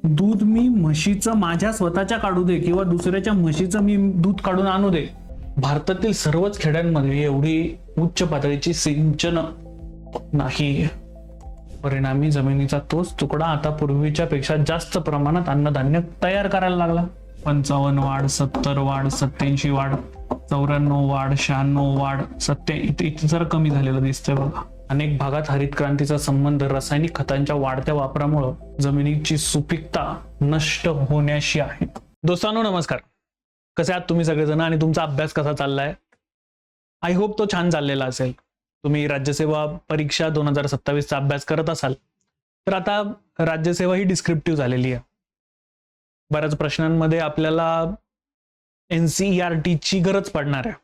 दूध मी म्हशीचं माझ्या स्वतःच्या काढू दे किंवा दुसऱ्याच्या म्हशीचं मी दूध काढून आणू दे, भारतातील सर्वच खेड्यांमध्ये एवढी उच्च पातळीची सिंचन नाही. परिणामी जमिनीचा तोच तुकडा आता पूर्वीच्या पेक्षा जास्त प्रमाणात अन्नधान्य तयार करायला लागला. 55 वाढ, 70 वाढ, 87 वाढ, 94 वाढ, 96 वाढ, 70 इथे जरा कमी झालेलं दिसतंय बघा. अनेक भागात हरित क्रांतीचा संबंध रासायनिक खतांच्या वाढत्या वापरामुळे जमिनीची सुपीकता नष्ट होण्याशी आहे. दोस्तांनो नमस्कार, कसे आहात तुम्ही सगळेजण आणि तुमचा अभ्यास कसा चाललाय? आय होप तो छान चाललेला असेल. तुम्ही राज्यसेवा परीक्षा 2027 चा अभ्यास करत असाल तर आता राज्यसेवा ही डिस्क्रिप्टिव्ह झालेली आहे. बऱ्याच प्रश्नांमध्ये आपल्याला NCERT ची गरज पडणार आहे.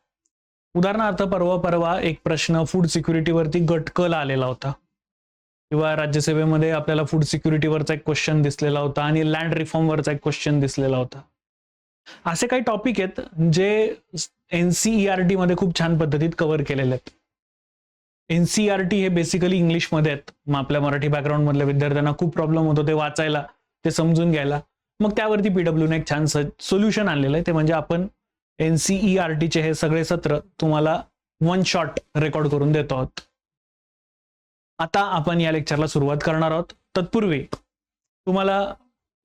उदाहरणार्थ परवा एक प्रश्न फूड सिक्युरिटीवरती गटकल आलेला होता किंवा राज्यसेवेमध्ये आपल्याला फूड सिक्युरिटीवरचा एक क्वेश्चन दिसलेला होता आणि लँड रिफॉर्मवरचा एक क्वेश्चन दिसलेला होता. असे काही टॉपिक आहेत जे NCERT मध्ये खूप छान पद्धतीत कव्हर केलेले आहेत. NCERT हे बेसिकली इंग्लिशमध्ये आहेत. मग आपल्या मराठी बॅकग्राऊंड मधल्या विद्यार्थ्यांना खूप प्रॉब्लेम होतो ते वाचायला, ते समजून घ्यायला. मग त्यावरती PW ने एक छान सोल्युशन आणलेलं आहे. ते म्हणजे आपण NCERT चे हे सगळे सत्र तुम्हाला वन शॉट रेकॉर्ड करून देतो आहोत. आता आपण या लेक्चरला सुरुवात करणार आहोत. तत्पूर्वी तुम्हाला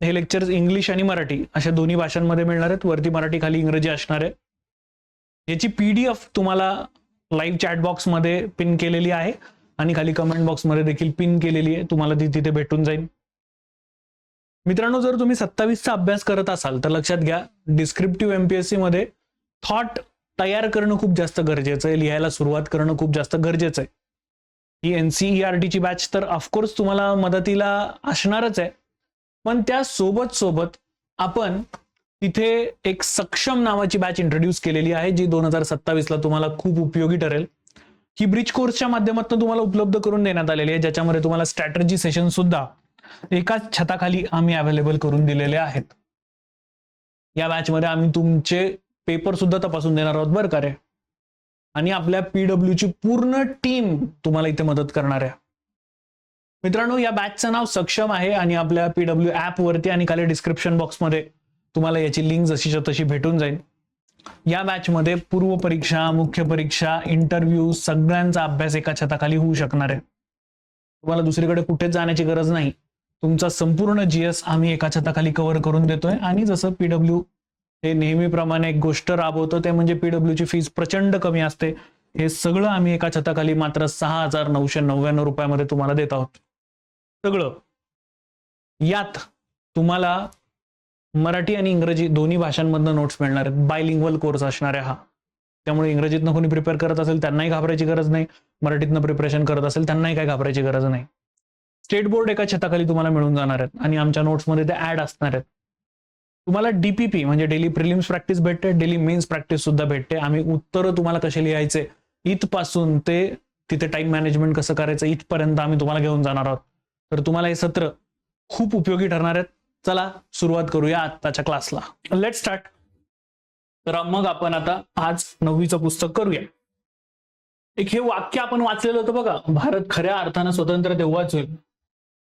हे लेक्चर्स इंग्लिश आणि मराठी अशा दोन्ही भाषांमध्ये मिळणार आहेत. वरती मराठी, खाली इंग्रजी असणार आहे. याची PDF तुम्हाला लाईव्ह चॅट बॉक्स मध्ये पिन केलेली आहे आणि खाली कमेंट बॉक्स मध्ये देखील पिन केलेली आहे. तुम्हाला ती तिथे भेटून जाईल. मित्रांनो, जर तुम्ही 27 चा अभ्यास करत असाल तर लक्षात घ्या, डिस्क्रिप्टिव्ह MPSC मध्ये थॉट तयार करणं खूप जास्त गरजेचं आहे. लिहायला सुरुवात करणं खूप जास्त गरजेचं आहे. ही NCERT ची बॅच तर ऑफकोर्स तुम्हाला मदतीला असणारच आहे, पण त्या सोबत आपण तिथे एक सक्षम नावाची बॅच इंट्रोड्यूस केलेली आहे जी 2027 ला तुम्हाला खूप उपयोगी ठरेल. ही ब्रिज कोर्सच्या माध्यमातून तुम्हाला उपलब्ध करून देण्यात आलेली आहे, ज्याच्यामध्ये तुम्हाला स्ट्रॅटेजी सेशन सुद्धा एकाच छताखाली आम्ही अवेलेबल करून दिलेले आहेत. या बॅच मध्ये आम्ही तुमचे पेपर सुद्धा तपासून देणार आहोत बरं का रे. आणि आपल्या PW ची पूर्ण टीम तुम्हाला इथे मदत करणार आहे. मित्रांनो, या बॅचचं नाव सक्षम आहे आणि आपल्या PW ऍप वरती आणि खाली डिस्क्रिप्शन बॉक्स मध्ये तुम्हाला याची लिंक जशीच्या तशी भेटून जाईल. या बॅच मध्ये पूर्व परीक्षा, मुख्य परीक्षा, इंटरव्ह्यू सगळ्यांचा अभ्यास एका छताखाली होऊ शकणार आहे. तुम्हाला दुसरीकडे कुठेच जाण्याची गरज नाही. तुमचा संपूर्ण GS आम्ही एका छताखाली कव्हर करून देतोय. आणि जसं PW हे नेहमीप्रमाणे एक गोष्ट राबवतो ते म्हणजे PW ची फीस प्रचंड कमी असते. हे सगळं आम्ही एका छताखाली मात्र 6,999 रुपयामध्ये तुम्हाला देत आहोत. सगळं यात तुम्हाला मराठी आणि इंग्रजी दोन्ही भाषांमधनं नोट्स मिळणार आहेत. बायलिंग्वल कोर्स असणार आहे हा. त्यामुळे इंग्रजीतनं कोणी प्रिपेअर करत असेल त्यांनाही घाबरायची गरज नाही. मराठीतनं प्रिपरेशन करत असेल त्यांनाही काही घाबरायची गरज नाही. स्टेट बोर्ड एका छताखाली तुम्हाला मिळून जाणार आहेत आणि आमच्या नोट्समध्ये ते ऍड असणार आहेत. तुम्हाला DPP म्हणजे डेली प्रिलिम्स प्रॅक्टिस भेटते, डेली मेन्स प्रॅक्टिस सुद्धा भेटते. आम्ही उत्तरं तुम्हाला कसे लिहायचे इथपासून ते तिथे टाइम मॅनेजमेंट कसं करायचं इथपर्यंत आम्ही तुम्हाला घेऊन जाणार आहोत. तर तुम्हाला हे सत्र खूप उपयोगी ठरणार आहेत. चला सुरुवात करूया आताच्या क्लासला. Let start. तर मग आपण आता आज 9वीचं पुस्तक करूया. एक हे वाक्य आपण वाचलेलं होतं बघा, भारत खऱ्या अर्थानं स्वतंत्र तेव्हाच होईल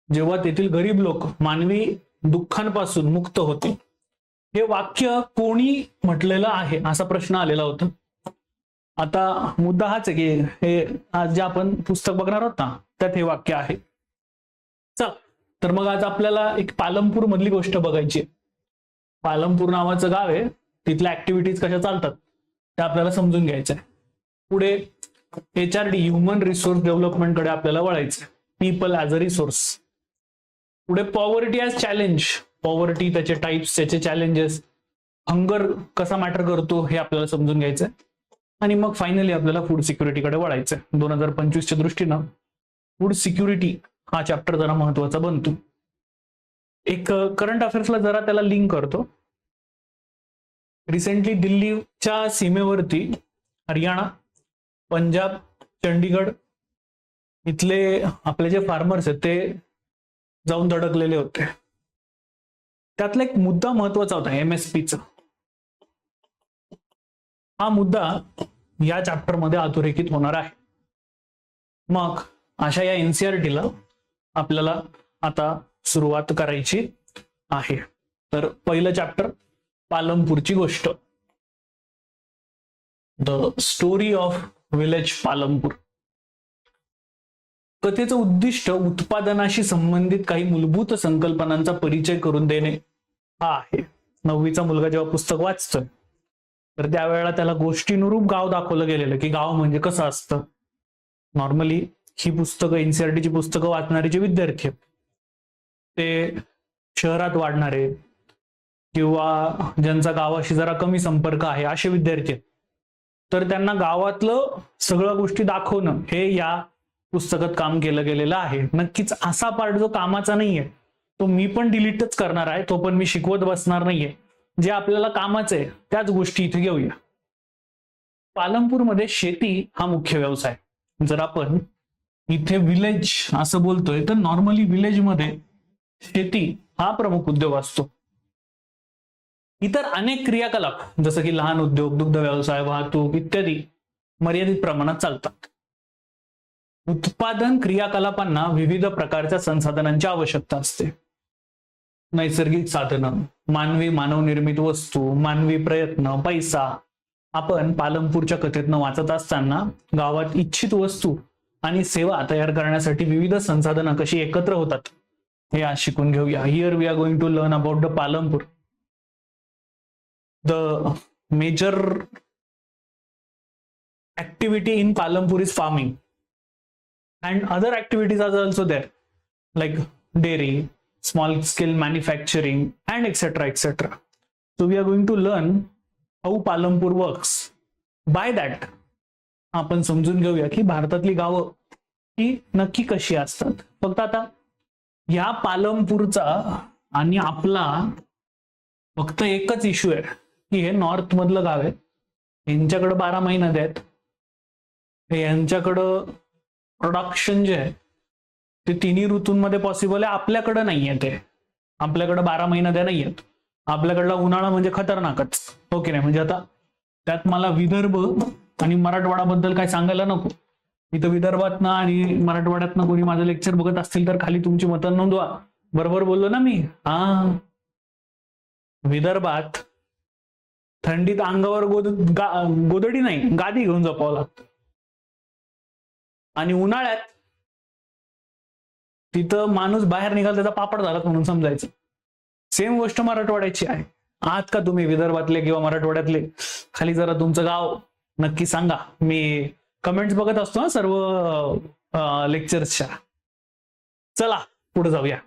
जेव्हा तेथील गरीब लोक मानवी दुःखांपासून मुक्त होतील. हे वाक्य कोणी म्हटलेलं आहे असा प्रश्न आलेला होता. आता मुद्दा हाच आहे की हे आज जे आपण पुस्तक बघणार आहोत ना त्यात हे वाक्य आहे. चल तर मग आज आपल्याला एक पालमपूर मधली गोष्ट बघायची. पालमपूर नावाचं गाव आहे, तिथल्या ऍक्टिव्हिटीज कशा चालतात त्या आपल्याला समजून घ्यायचं आहे. पुढे HRD ह्युमन रिसोर्स डेव्हलपमेंट कडे आपल्याला वळायचं. People as a resource. पुढे पॉवर्टी ऍज चॅलेंज. पॉवर्टी, त्याचे टाइप्स, त्याचे चॅलेंजेस, हंगर कसा मॅटर करतो हे आपल्याला समजून घ्यायचंय. आणि मग फायनली आपल्याला फूड सिक्युरिटीकडे वळायचंय. 2025च्या दृष्टीनं फूड सिक्युरिटी हा चॅप्टर जरा महत्वाचा बनतो. एक करंट अफेअर्सला जरा त्याला लिंक करतो. रिसेंटली दिल्लीच्या सीमेवरती हरियाणा, पंजाब, चंडीगड इथले आपले जे फार्मर्स आहेत ते जाऊन धडकलेले होते. त्यातला एक मुद्दा महत्वाचा होता MSPचा. हा मुद्दा या चॅप्टर मध्ये अधोरेखित होणार आहे. मग अशा या NCERT ला आपल्याला आता सुरुवात करायची आहे. तर पहिलं चॅप्टर पालमपूरची गोष्ट, the story of village Palampur. कथेचं उद्दिष्ट उत्पादनाशी संबंधित काही मूलभूत संकल्पनांचा परिचय करून देणे हा आहे. 9वीचा मुलगा जेव्हा पुस्तक वाचतोय तर त्यावेळेला त्याला गोष्टीनुरूप गाव दाखवलं गेलेलं की गाव म्हणजे कसं असतं. नॉर्मली ही पुस्तकं एनसीईआरटीची पुस्तकं वाचणारे जे विद्यार्थी आहेत ते शहरात वाढणारे किंवा ज्यांचा गावाशी जरा कमी संपर्क आहे असे विद्यार्थी आहेत, तर त्यांना गावातलं सगळ्या गोष्टी दाखवणं हे या पुस्तकात काम केलं गेलेलं आहे. नक्कीच असा पार्ट जो कामाचा नाहीये तो मी पण डिलीटच करणार आहे, तो पण मी शिकवत बसणार नाहीये. जे आपल्याला कामाचं आहे त्याच गोष्टी इथे घेऊया. पालमपूरमध्ये शेती हा मुख्य व्यवसाय. जर आपण इथे विलेज असं बोलतोय तर नॉर्मली विलेजमध्ये शेती हा प्रमुख उद्योग असतो. इतर अनेक क्रियाकलाप जसं की लहान उद्योग, दुग्ध व्यवसाय, वाहतूक इत्यादी मर्यादित प्रमाणात चालतात. उत्पादन क्रियाकलापांना विविध प्रकारच्या संसाधनांची आवश्यकता असते. नैसर्गिक साधनं, मानवनिर्मित वस्तू, मानवी प्रयत्न, पैसा. आपण पालमपूरच्या कथेतनं वाचत असताना गावात इच्छित वस्तू आणि सेवा तयार करण्यासाठी विविध संसाधनं कशी एकत्र होतात हे आज शिकून घेऊया. Here we are going to learn about the Palampur. The major activity in Palampur is farming, and other activities are also there, like dairy, small scale manufacturing, and etc. etc. So we are going to learn how Palampur works. By that आपण समजून घेऊया की भारतातली गावं ही नक्की कशी असतात. फक्त आता या पालमपूरचा आणि आपला फक्त एकच इश्यू आहे की हे नॉर्थ मधलं गाव आहे, यांच्याकडे 12 महिने नद्या आहेत, यांच्याकडं प्रोडक्शन जे आहे ते तिन्ही ऋतूंमध्ये पॉसिबल आहे. आपल्याकडं नाहीये ते. आपल्याकडं 12 महिने नद्या नाही आहेत. आपल्याकडला उन्हाळा म्हणजे खतरनाकच. हो की नाही. म्हणजे आता त्यात मला विदर्भ आणि मराठवाडाबद्दल काय सांगायला नको. इथं विदर्भातनं आणि मराठवाड्यातनं कोणी माझं लेक्चर बघत असतील तर खाली तुमची मतं नोंदवा. बरोबर बोललो ना मी? विदर्भात थंडीत अंगावर गोदडी नाही गादी घेऊन झोपावं लागतं, आणि उन्हाळ्यात तिथं माणूस बाहेर निघाला त्याचा पापड झाला म्हणून समजायचं. सेम गोष्ट मराठवाड्याची आहे. आहात का तुम्ही विदर्भातले किंवा मराठवाड्यातले? खाली जरा तुमचं गाव नक्की सांगा. मी कमेंट्स बघत असतो ना सर्व लेक्चर्सच्या. चला पुढे जाऊया.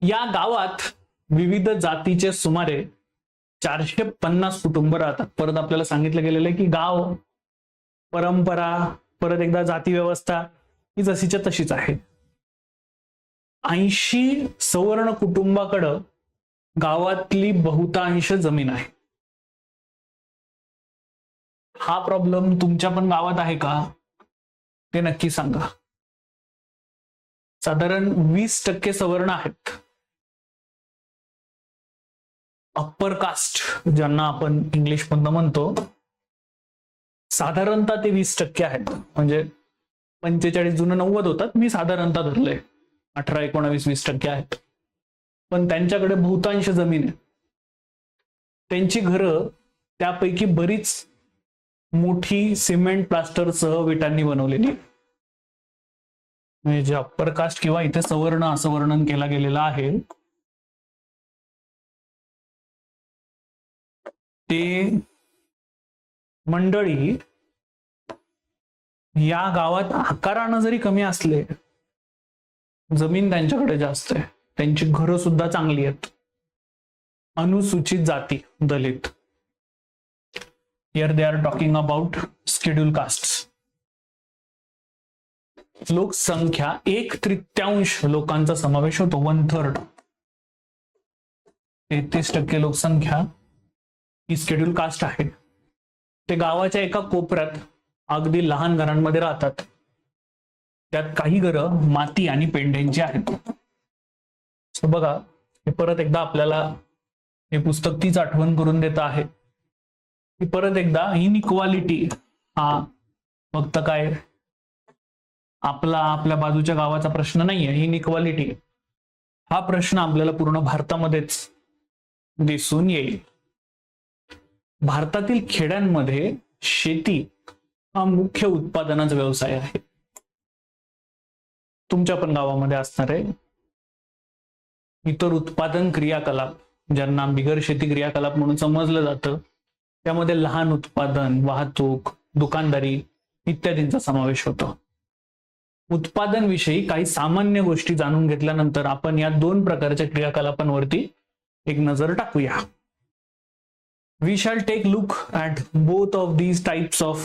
या गावात विविध जातीचे सुमारे 450 कुटुंब राहतात. परत आपल्याला सांगितलं गेलेलं आहे की गाव, परंपरा, परत एकदा जाती व्यवस्था ही जशीच्या तशीच आहे. 80 सवर्ण कुटुंबाकडं गावातली बहुतांश जमीन आहे. हा प्रॉब्लेम तुमच्या पण गावात आहे का ते नक्की सांगा. साधारण 20% सवर्ण आहेत. अप्पर कास्ट ज्यांना आपण इंग्लिश मधनं म्हणतो, साधारणतः ते 20% आहेत. म्हणजे 45 जुनं 90 होतात, मी साधारणतः धरलंय 18, 19, 20% आहेत. पण त्यांच्याकडे बहुतांश जमीन आहे. त्यांची घरं त्यापैकी बरीच मोठी सिमेंट प्लास्टरसह विटांनी बनवलेली. म्हणजे जे अप्पर कास्ट किंवा इथे सवर्ण असं वर्णन केलं गेलेलं आहे ते मंडळी या गावात आकारानं जरी कमी असले, जमीन त्यांच्याकडे जास्त आहे. त्यांची घरं सुद्धा चांगली आहेत. अनुसूचित जाती, दलित. Here they are talking about schedule castes. लोकसंख्या 1/3 लोकांचा समावेश होतो. 1/3. 33% लोकसंख्या ही शेड्यूल कास्ट आहे. ते गावाच्या एका कोपऱ्यात अगदी लहान घरांमध्ये राहतात. त्यात काही घरं माती आणि पेंढ्यांची आहेत. बघा, हे परत एकदा आपल्याला हे पुस्तक तीच आठवण करून देत आहे की परत एकदा इनइक्वालिटी हा फक्त काय आपल्या बाजूच्या गावाचा प्रश्न नाहीये. इनइक्वालिटी हा प्रश्न आपल्याला पूर्ण भारतामध्येच दिसून येईल. भारतातील खेड्यांमध्ये शेती हा मुख्य उत्पादनाचा व्यवसाय आहे. तुमच्या पण गावामध्ये असणार आहे. इतर उत्पादन क्रियाकलाप, ज्यांना बिगर शेती क्रियाकलाप म्हणून समजलं जातं, त्यामध्ये लहान उत्पादन, वाहतूक, दुकानदारी इत्यादींचा समावेश होतो. उत्पादन विषयी काही सामान्य गोष्टी जाणून घेतल्यानंतर आपण या दोन प्रकारच्या क्रियाकलापांवरती एक नजर टाकूया. We shall take look at both of these types of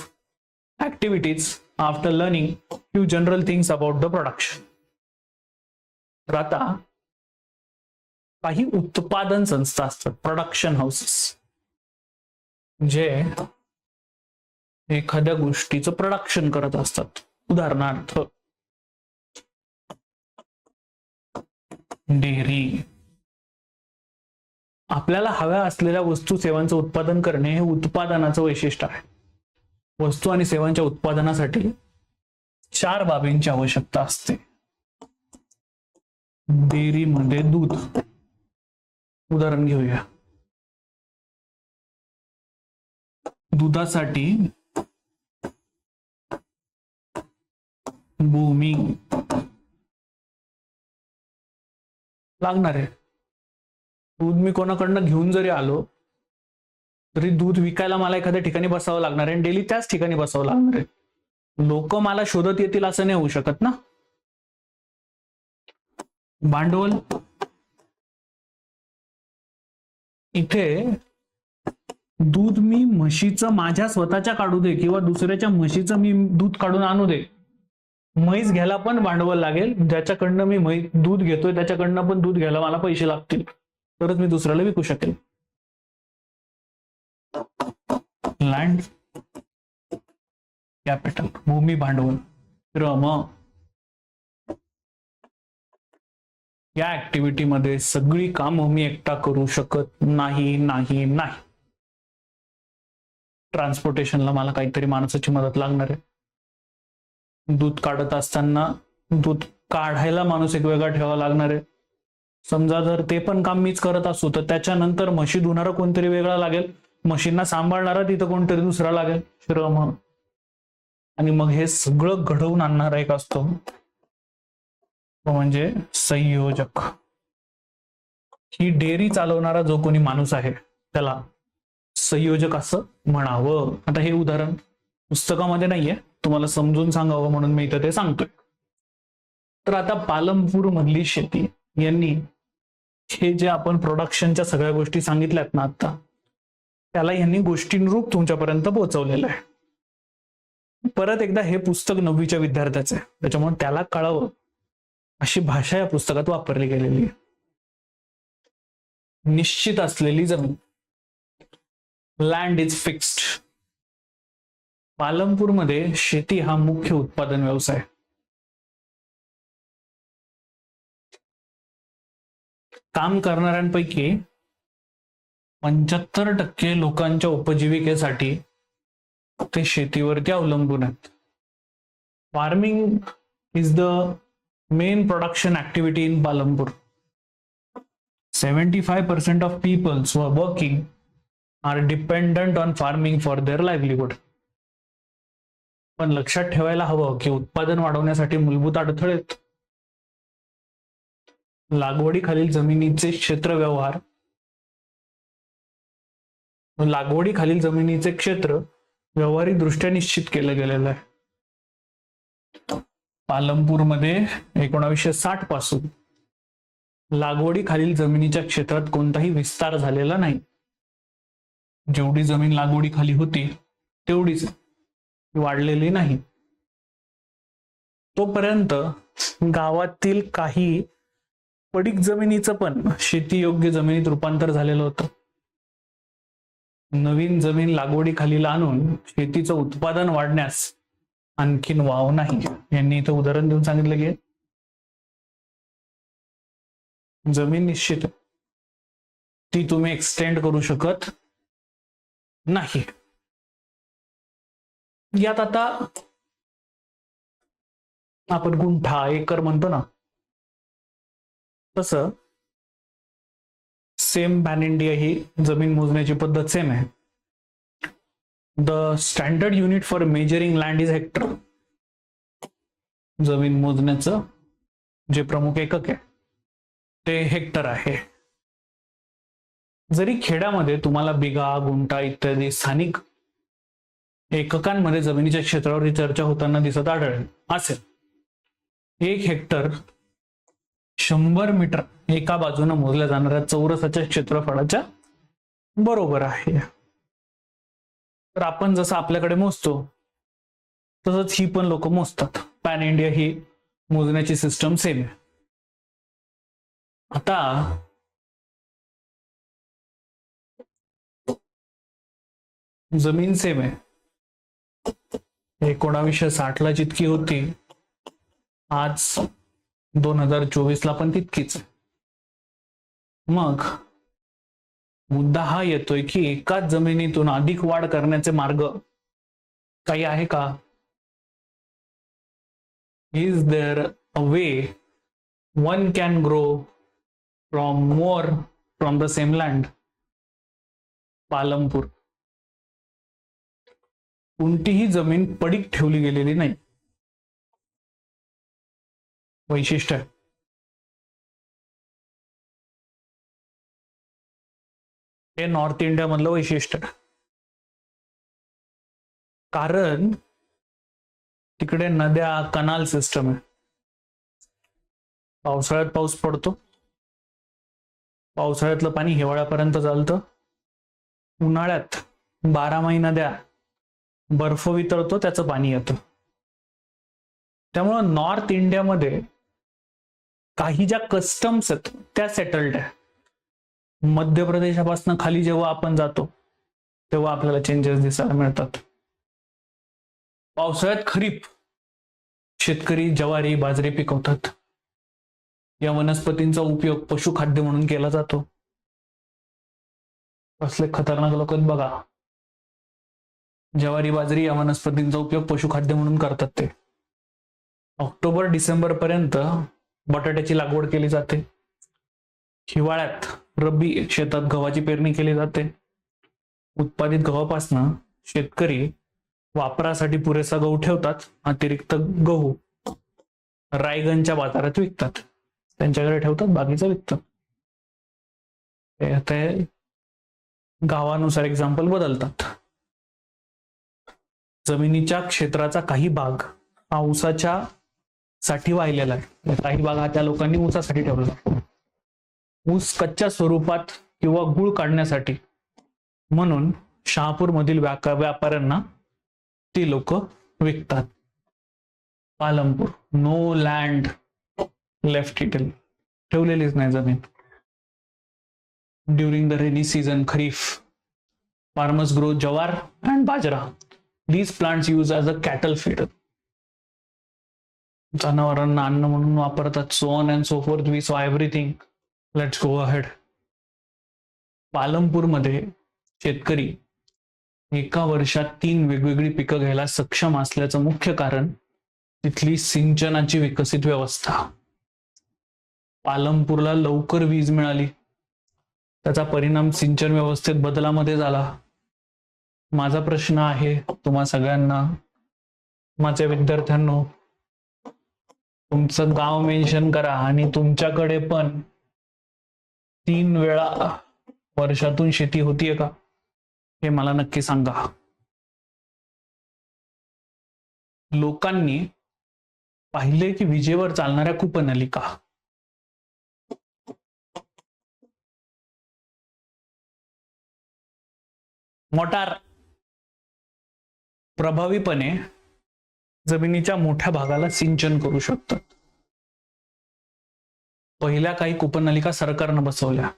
activities after learning few general things about the production. तर आता काही उत्पादन संस्था असतात, प्रोडक्शन हाऊसेस, जे एखाद्या गोष्टीचं प्रोडक्शन करत असतात. उदाहरणार्थ डेअरी. आपल्याला हव्या असलेल्या वस्तू सेवांचं उत्पादन करणे हे उत्पादनाचं वैशिष्ट्य आहे. वस्तू आणि सेवांच्या उत्पादनासाठी 4 बाबींची आवश्यकता असते. डेअरीमध्ये दूध, उदाहरण घेऊया. दुधासाठी भूमी लागणार आहे. दूध मी कोणाकडनं घेऊन जरी आलो तरी दूध विकायला मला एखाद्या ठिकाणी बसावं लागणार आहे आणि डेली त्याच ठिकाणी बसावं लागणार आहे. लोक मला शोधत येतील असं नाही होऊ शकत ना. भांडवल, इथे दूध मी म्हशीचं माझ्या स्वतःच्या काढू दे किंवा दुसऱ्याच्या म्हशीचं मी दूध काढून आणू दे, म्हैस घ्यायला पण भांडवल लागेल. ज्याच्याकडनं मी दूध घेतोय त्याच्याकडनं पण दूध घ्यायला मला पैसे लागतील, तरच मी दुसऱ्याला विकू शकेल. लँड कॅपिटल, भूमी भांडवल, श्रम. या ऍक्टिव्हिटीमध्ये सगळी कामं मी एकटा करू शकत नाही. ट्रान्सपोर्टेशनला मला काहीतरी माणसाची मदत लागणार आहे. दूध काढत असताना दूध काढायला माणूस एक वेगळा ठेवावा लागणार आहे. समजा जर ते पण काम मीच करत असू तर त्याच्यानंतर म्हशी धुणारा कोणतरी वेगळा लागेल, म्हशींना सांभाळणारा तिथं कोणतरी दुसरा लागेल, श्रम. आणि मग हे सगळं घडवून आणणारा एक असतो, तो म्हणजे संयोजक. ही डेअरी चालवणारा जो कोणी माणूस आहे त्याला संयोजक असं म्हणावं. आता हे उदाहरण पुस्तकामध्ये नाहीये, तुम्हाला समजून सांगावं म्हणून मी इथं ते सांगतोय. तर आता पालमपूर मधली शेती यांनी हे जे आपण प्रोडक्शनच्या सगळ्या गोष्टी सांगितल्यात ना आता, त्याला यांनी गोष्टींरूप तुमच्यापर्यंत पोहोचवलेलं आहे. परत एकदा हे पुस्तक 9वीच्या विद्यार्थ्याचं आहे, त्याच्यामुळे त्याला कळावं अशी भाषा या पुस्तकात वापरली गेलेली आहे. निश्चित असलेली जमीन, लँड इज फिक्स्ड. पालमपूरमध्ये शेती हा मुख्य उत्पादन व्यवसाय. काम करणाऱ्यांपैकी 75% लोकांच्या उपजीविकेसाठी ते शेतीवरती अवलंबून आहेत. Farming is the main production activity in Palampur. 75% of people who are working are dependent on farming for their livelihood. पण लक्षात ठेवायला हवं की उत्पादन वाढवण्यासाठी मूलभूत अडथळे आहेत. लागवडीखालील जमिनीचे क्षेत्र व्यवहार, लागवडीखालील जमिनीचे क्षेत्र व्यवहारिक दृष्ट्या निश्चित केलं गेलेलं आहे. पालमपूरमध्ये 1960 पासून लागवडीखालील जमिनीच्या क्षेत्रात कोणताही विस्तार झालेला नाही. जेवढी जमीन लागवडीखाली होती तेवढीच, वाढलेली नाही. तोपर्यंत गावातील काही पडीक जमिनीचं पण शेती योग्य जमिनीत रूपांतर झालेलं होतं. नवीन जमीन लागवडीखाली आणून शेतीचं उत्पादन वाढण्यास आणखीन वाव नाही. यांनी इथं उदाहरण देऊन सांगितलं की जमीन निश्चित, ती तुम्ही एक्सटेंड करू शकत नाही. यात आता आपण गुंठा, एकर म्हणतो ना, तसं सेम पॅन इंडिया ही जमीन मोजण्याची पद्धत सेम आहे. The standard unit for measuring land is hectare. जमीन मोजण्याचं जे प्रमुख एकक आहे ते हेक्टर आहे. जरी खेड्यामध्ये तुम्हाला बिघा, गुंठा इत्यादी स्थानिक एककांमध्ये जमिनीच्या क्षेत्रावरची चर्चा होताना दिसत आढळेल असेल, 1 हेक्टर 100 मीटर एका बाजूने मोजल्या जाणाऱ्या चौरसाच्या क्षेत्रफळाच्या बरोबर आहे. तर आपण जसं आपल्याकडे मोजतो तसंच ही पण लोक मोजतात. पॅन इंडिया ही मोजण्याची सिस्टम सेम आहे. आता जमीन सेम आहे. 1960 ला जितकी होती आज 2024 ला पण तितकीच आहे. मग मुद्दा हा येतोय की एकाच जमिनीतून अधिक वाढ करण्याचे मार्ग काही आहे का? Is there a way one can grow from more from the same land? Palampur. कोणतीही जमीन पडीक ठेवली गेलेली नाही. वैशिष्ट्य आहे. हे नॉर्थ इंडिया मधलं वैशिष्ट्य आहे. कारण तिकडे नद्या, कनाल सिस्टम आहे. पावसाळ्यात पाऊस पडतो, पावसाळ्यातलं पाणी हिवाळ्यापर्यंत चालतं, उन्हाळ्यात 12 महिने नद्या बर्फ वितळतो, त्याचं पाणी येतं. त्यामुळं नॉर्थ इंडियामध्ये काही ज्या कस्टम्स आहेत त्या सेटल्ड आहे. मध्य प्रदेशापासून खाली जेव्हा आपण जातो तेव्हा आपल्याला चेंजेस दिसायला मिळतात. पावसाळ्यात खरीप शेतकरी ज्वारी, बाजरी पिकवतात. या वनस्पतींचा उपयोग पशुखाद्य म्हणून केला जातो. कसले खतरनाक लोक आहेत बघा. ज्वारी, बाजरी या वनस्पतींचा उपयोग पशुखाद्य म्हणून करतात ते. ऑक्टोबर डिसेंबर पर्यंत बटाट्याची लागवड केली जाते. हिवाळ्यात रब्बी शेतात गव्हाची पेरणी केली जाते. उत्पादित गव्हापासून शेतकरी वापरासाठी पुरेसा गहू ठेवतात. अतिरिक्त गहू रायगंजच्या बाजारात विकतात. त्यांच्याकडे ठेवतात, बाकीचं विकतात. ते गावानुसार एक्झाम्पल बदलतात. जमिनीच्या क्षेत्राचा काही भाग हा ऊसाच्या साठी वाहिलेला आहे. काही भाग हा त्या लोकांनी ऊसासाठी ठेवला. ऊस कच्च्या स्वरूपात किंवा गुळ काढण्यासाठी म्हणून शहापूर मधील व्यापाऱ्यांना ती लोक विकतात. Palampur. No land left idle. ठेवलेलीच नाही जमीन. During the rainy season, kharif, farmers grow jowar and bajra. These plants use as a cattle feeder. जनावरांना अन्न म्हणून वापरतात. So on and so forth. We saw everything. Let's go ahead. Palampur मध्ये शेतकरी एका वर्षात 3 वेगवेगळी पिकं घ्यायला सक्षम असल्याचं मुख्य कारण तिथली सिंचनाची विकसित व्यवस्था. पालमपूरला लवकर वीज मिळाली, त्याचा परिणाम सिंचन व्यवस्थेत बदलामध्ये झाला. माझा प्रश्न आहे तुम्हा सगळ्यांना, माझ्या विद्यार्थ्यांनो, तुमचं गाव मेन्शन करा आणि तुमच्याकडे पण 3 वेळा वर्षातून शेती होतीये का हे मला नक्की सांगा. लोकांनी पाहिले की विजेवर चालणाऱ्या कूपनलिका, मोटार प्रभावीपणे जमिनीच्या मोठ्या भागाला सिंचन करू शकतात. पहिल्या काही कूपनलिका सरकारनं बसवल्या,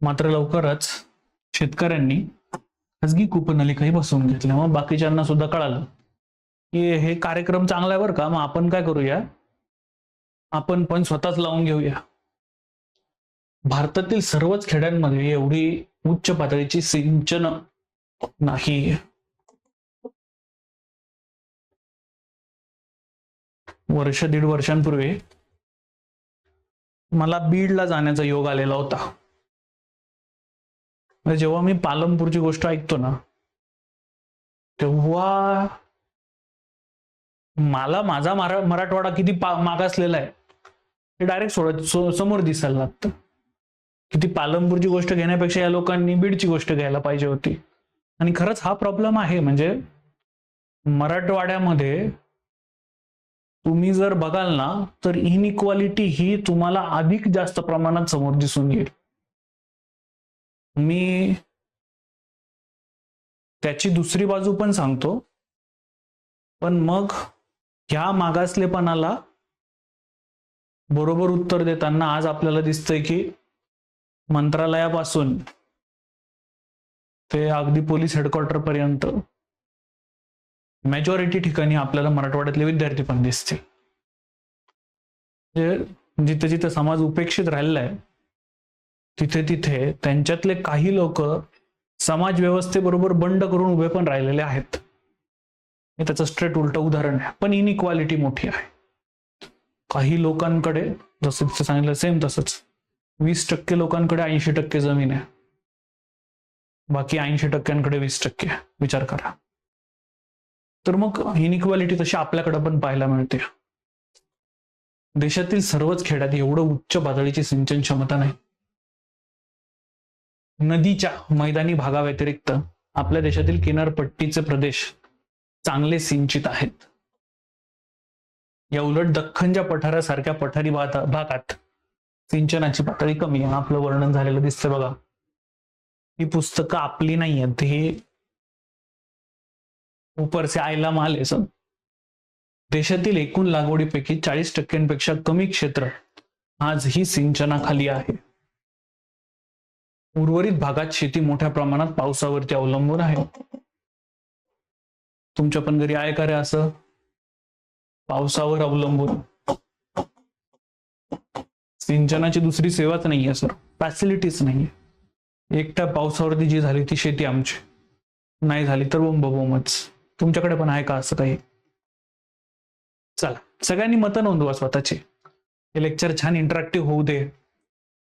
मात्र लवकरच शेतकऱ्यांनी खासगी कूपनलिकाही बसवून घेतल्या. मग बाकीच्यांना सुद्धा कळालं की हे कार्यक्रम चांगला आहे बरं का, मग आपण काय करूया, आपण पण स्वतःच लावून घेऊया. भारतातील सर्वच खेड्यांमध्ये एवढी उच्च पातळीची सिंचन नाही. वर्ष 1.5 वर्षांपूर्वी मला बीडला जाण्याचा योग आलेला होता. म्हणजे जेव्हा मी पालमपूरची गोष्ट ऐकतो ना, तेव्हा मला माझा मराठवाडा किती मागासलेला आहे हे डायरेक्ट समोर दिसायला लागतं. किती पालमपूरची गोष्ट घेण्यापेक्षा या लोकांनी बीडची गोष्ट घ्यायला पाहिजे होती. आणि खरंच हा प्रॉब्लेम आहे. म्हणजे मराठवाड्यामध्ये तुम्ही जर बघाल ना, तर इनइक्वालिटी ही तुम्हाला अधिक जास्त प्रमाणात समोर दिसून येईल. मी त्याची दुसरी बाजू पण सांगतो, पण मग ह्या मागासलेपणाला बरोबर उत्तर देताना आज आपल्याला दिसतंय की मंत्रालयापासून ते अगदी पोलीस हेडक्वार्टर पर्यंत मेजॉरिटी ठिकाणी आपल्याला मराठवाड्यातले विद्यार्थी पण दिसतील. जिथे जिथे समाज उपेक्षित राहिलेला आहे तिथे तिथे त्यांच्यातले काही लोक समाज व्यवस्थेबरोबर बंड करून उभे पण राहिलेले आहेत. हे त्याचं स्ट्रेट उलट उदाहरण आहे. पण इनइक्वालिटी मोठी आहे. काही लोकांकडे जसं तिथे सांगितलं सेम तसंच 20% लोकांकडे 80% जमीन आहे, बाकी 80%कडे 20%. विचार करा. तर मग इनइक्वालिटी तशी आपल्याकडे पण पाहायला मिळते. देशातील सर्वच खेड्यात एवढं उच्च पातळीची सिंचन क्षमता नाही. नदीच्या मैदानी भागाव्यतिरिक्त आपल्या देशातील किनारपट्टीचे प्रदेश चांगले सिंचित आहेत. या उलट दख्खनच्या पठारासारख्या पठारी भागात सिंचनाची पातळी कमी आहे. आपलं वर्णन झालेलं दिसतं बघा. ही पुस्तकं आपली नाही आहेत, हे ऊपर से आयला माल आहे सब. देशातील एकूण लागवडीपैकी 40%पेक्षा कमी क्षेत्र आजही सिंचनाखाली आहे. उर्वरित भागात शेती मोठ्या प्रमाणात पावसावरती अवलंबून आहे. तुमच्या पण घरी आहे का रे असं पावसावर अवलंबून? सिंचनाची दुसरी सेवाच नाहीये सर, फॅसिलिटीज नाहीये. एकट्या पावसावरती जी झाली ती शेती आमची, नाही झाली तर बोंबच. तुमच्याकडे पण आहे का असं काही? चला सगळ्यांनी मतं नोंदवा स्वतःची. हे लेक्चर छान इंटरॅक्टिव्ह होऊ दे.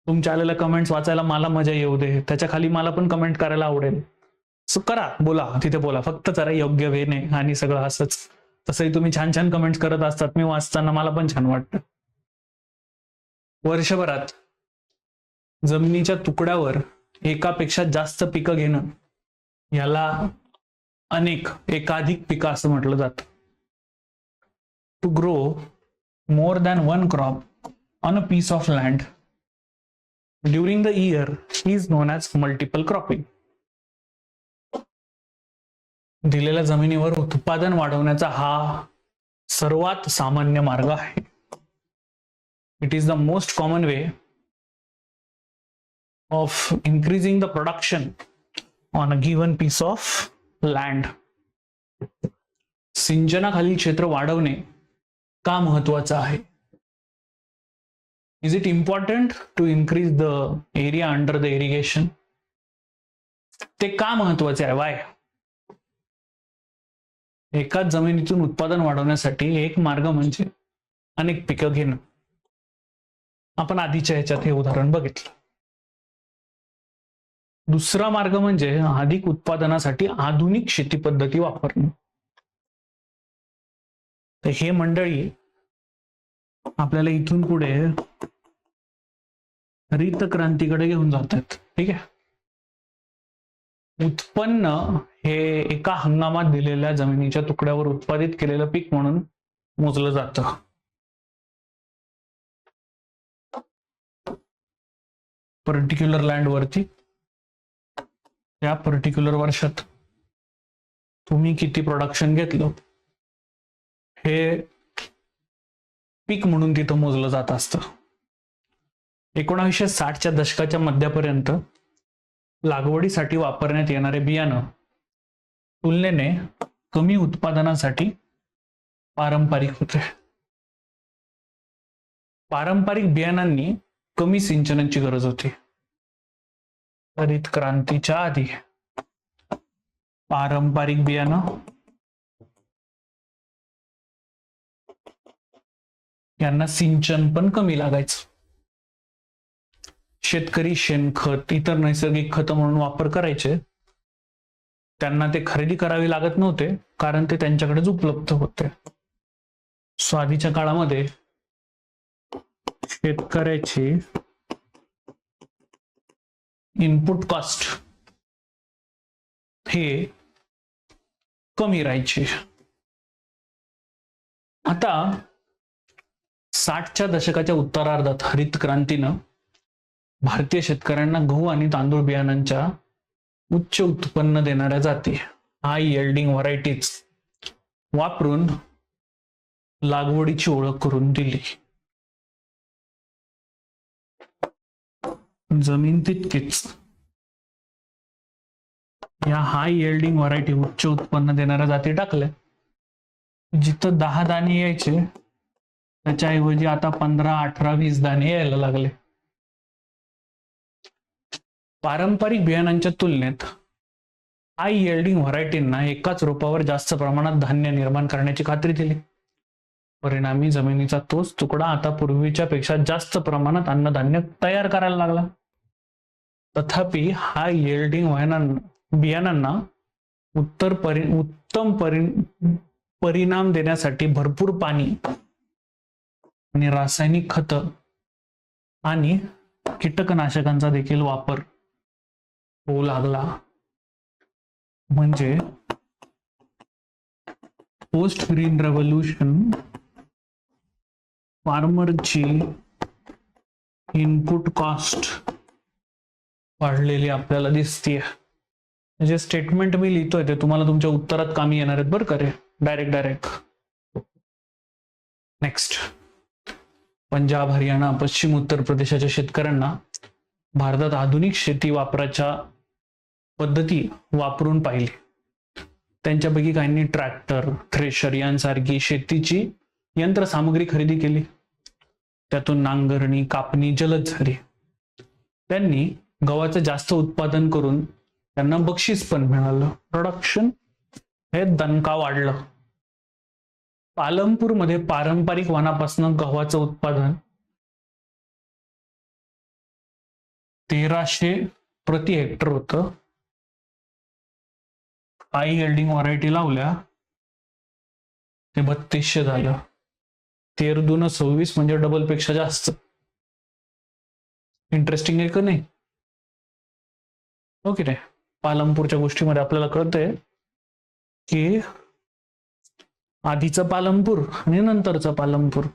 तुमच्या आलेल्या कमेंट्स वाचायला मला मजा येऊ दे. त्याच्या खाली मला पण कमेंट करायला आवडेल. सो करा, बोला, तिथे बोला, फक्त जरा योग्य वेने आणि सगळं असंच. तसंही तुम्ही छान छान कमेंट्स करत असतात, मी वाचताना मला पण छान वाटतं. वर्षभरात जमिनीच्या तुकड्यावर एकापेक्षा जास्त पिकं घेणं याला एकाधिक पिकं असं म्हटलं जातं. To grow more than one crop on a piece of land during the year is known as multiple cropping. दिलेल्या जमिनीवर उत्पादन वाढवण्याचा हा सर्वात सामान्य मार्ग आहे. It is the most common way of increasing the production on a given piece of land. सिंचनाखालील क्षेत्र वाढवणे का महत्वाचं आहे? Is it important to increase the area under the irrigation? ते का महत्वाचे आहे? वाय? एकाच जमिनीतून उत्पादन वाढवण्यासाठी एक मार्ग म्हणजे अनेक पिकं घेणं. आपण आधीच्या ह्याच्यात हे उदाहरण बघितलं. दुसरा मार्ग म्हणजे अधिक उत्पादनासाठी आधुनिक शेती पद्धती वापरणे. तर हे मंडळी आपल्याला इथून पुढे हरित क्रांतीकडे घेऊन जातात. ठीक आहे. उत्पन्न हे एका हंगामात दिलेल्या जमिनीच्या तुकड्यावर उत्पादित केलेलं पीक म्हणून मोजलं जातं. पर्टिक्युलर लँड वरती त्या पर्टिक्युलर वर्षात तुम्ही किती प्रोडक्शन घेतलं हे पीक म्हणून तिथं मोजलं जात असतं. 1960च्या दशकाच्या मध्यापर्यंत लागवडीसाठी वापरण्यात येणारे बियाणं तुलनेने कमी उत्पादनासाठी पारंपरिक होते. पारंपरिक बियाणांनी कमी सिंचनाची गरज होती. हरित क्रांतीच्या आधी पारंपरिक बियाणं यांना सिंचन पण कमी लागायचं. शेतकरी शेणखत इतर नैसर्गिक खत म्हणून वापर करायचे, त्यांना ते खरेदी करावी लागत नव्हते कारण ते त्यांच्याकडेच उपलब्ध होते. सो आधीच्या काळामध्ये शेतकऱ्याची इनपुट कॉस्ट हे कमी राहायचे. आता 60च्या दशकाच्या उत्तरार्धात हरित क्रांतीनं भारतीय शेतकऱ्यांना गहू आणि तांदूळ बियाणांच्या उच्च उत्पन्न देणाऱ्या जाती, हाय यील्डिंग व्हरायटीज वापरून लागवडीची ओळख करून दिली. जमीन तितकीच या हाय यील्डिंग व्हरायटी उच्च उत्पन्न देणाऱ्या जाती टाकल्या, जिथं 10 दाणे यायचे त्याच्याऐवजी आता 15, 18, 20 दाणे यायला लागले. पारंपरिक बियाणांच्या तुलनेत हाय यील्डिंग व्हरायटींना एकाच रोपावर जास्त प्रमाणात धान्य निर्माण करण्याची खात्री दिली. परिणामी जमिनीचा तोच तुकडा आता पूर्वीच्या पेक्षा जास्त प्रमाणात अन्नधान्य तयार करायला लागला. तथापि हाय यील्डिंग बियाणांना उत्तम परिणाम देण्यासाठी भरपूर पाणी आणि रासायनिक खत आणि कीटकनाशकांचा देखील वापर होऊ लागला. म्हणजे पोस्ट ग्रीन रेव्होल्यूशन फार्मरची इनपुट कॉस्ट वाढलेली आपल्याला दिसतीये. जे स्टेटमेंट मी लिहितोय ते तुम्हाला तुमच्या उत्तरात कामी येणार आहेत बरं का रे, डायरेक्ट. नेक्स्ट, पंजाब, हरियाणा, पश्चिम उत्तर प्रदेशाच्या शेतकऱ्यांना भारतात आधुनिक शेती वापराच्या पद्धती वापरून पाहिली. त्यांच्यापैकी काहींनी ट्रॅक्टर, थ्रेशर यांसारखी शेतीची यंत्रसामुग्री खरेदी केली. त्यातून नांगरणी, कापणी जलद झाली. त्यांनी गव्हाचं जास्त उत्पादन करून त्यांना बक्षीस पण मिळालं. प्रोडक्शन हे दणका वाढलं. पालमपूरमध्ये पारंपरिक वाणापासून गव्हाचं उत्पादन 1300 प्रति हेक्टर होतं. हाय यील्डिंग व्हरायटी लावल्या ते 3200 झालं. 13 दून 26 म्हणजे डबल पेक्षा जास्त. इंटरेस्टिंग आहे का नाही? ओके रे. पालमपूरच्या गोष्टीमध्ये आपल्याला कळतंय की आधीचं पालमपूर आणि नंतरचं पालमपूर.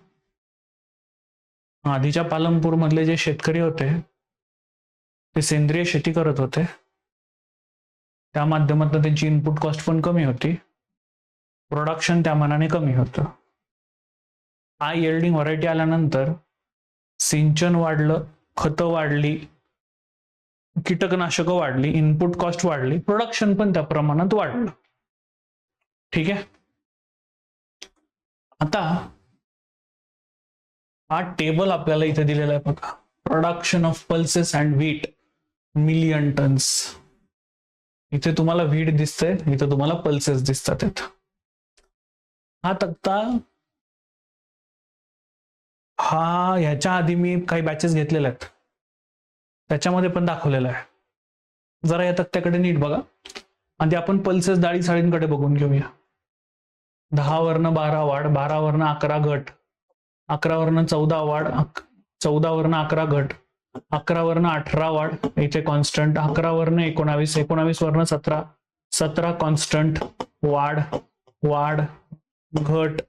आधीच्या पालमपूर मधले जे शेतकरी होते ते सेंद्रिय शेती करत होते. त्या माध्यमातून त्यांची इनपुट कॉस्ट पण कमी होती, प्रोडक्शन त्या मानाने कमी होतं. हाय यील्डिंग व्हरायटी आल्यानंतर सिंचन वाढलं, खतं वाढली, कीटकनाशकं वाढली, इनपुट कॉस्ट वाढली, प्रोडक्शन पण त्या प्रमाणात वाढलं. ठीक आहे. आता हा टेबल आपल्याला इथे दिलेला आहे बघा. Production of pulses and wheat million tonnes. इथे तुम्हाला व्हीट दिसतंय, इथे तुम्हाला पल्सेस दिसतात. हा तक्ता ह्याच्या आधी मी काही बॅचेस घेतलेल्या आहेत त्याच्यामध्ये पण दाखवलेलं आहे. जरा या तक्त्याकडे नीट बघा. आधी आपण पल्सेस डाळी साळींकडे बघून घेऊया. 10 वरनं 12 वाढ, 12 वरनं 11 घट, 11 वरनं 14 वाढ, 14 वरनं 11 घट, 11 वरनं 18 वाढ, इथे कॉन्स्टंट, 11 वरनं 19, 19 वरनं 17, 17 कॉन्स्टंट, वाढ वाढ घट,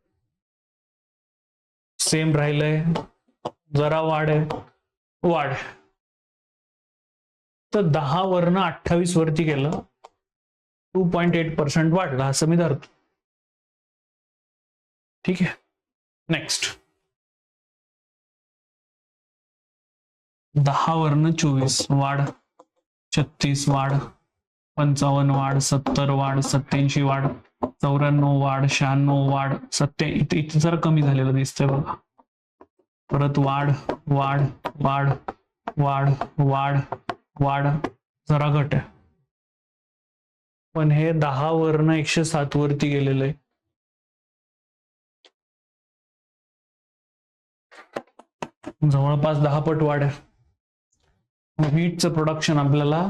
सेम राहिलंय, जरा वाढ आहे, वाढ. तर 10 वरनं 28 वरती गेलं, 2.8% वाढला असं मी धरतो. ठीक आहे. नेक्स्ट, 10 वरनं 24 वाढ, 36 वाढ, 55 वाढ, 70 वाढ, 87 वाढ, 94 वाढ, 96 वाढ, 87. इथे जरा कमी झालेलं दिसतंय बघा. परत वाढ वाढ वाढ वाढ वाढ वाढ, जरा घट आहे. पण हे 10 वरनं 107 वरती गेलेलं आहे. जवळपास 10 पट वाढ आहे. व्हीटचं प्रोडक्शन आपल्याला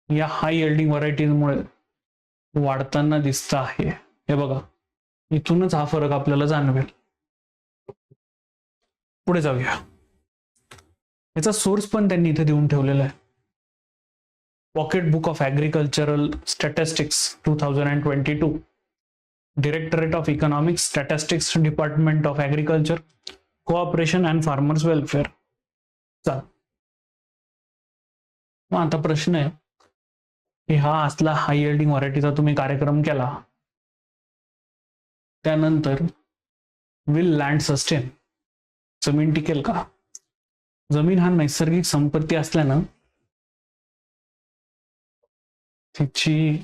या हाय यील्डिंग व्हरायटीजमुळे वाढताना दिसत आहे. हे बघा, इथूनच हा फरक आपल्याला जाणवेल. पुढे जाऊया. याचा सोर्स पण त्यांनी इथे देऊन ठेवलेला आहे. Pocket book of agricultural statistics 2022, directorate of economics statistics, department of agriculture, cooperation and farmers welfare. चल, मग आता प्रश्न आहे की हा असला हाय यील्डिंग व्हरायटीचा तुम्ही कार्यक्रम केला, त्यानंतर विल लँड सस्टेन, जमीन टिकेल का? जमीन हा नैसर्गिक संपत्ती असल्यानं तिची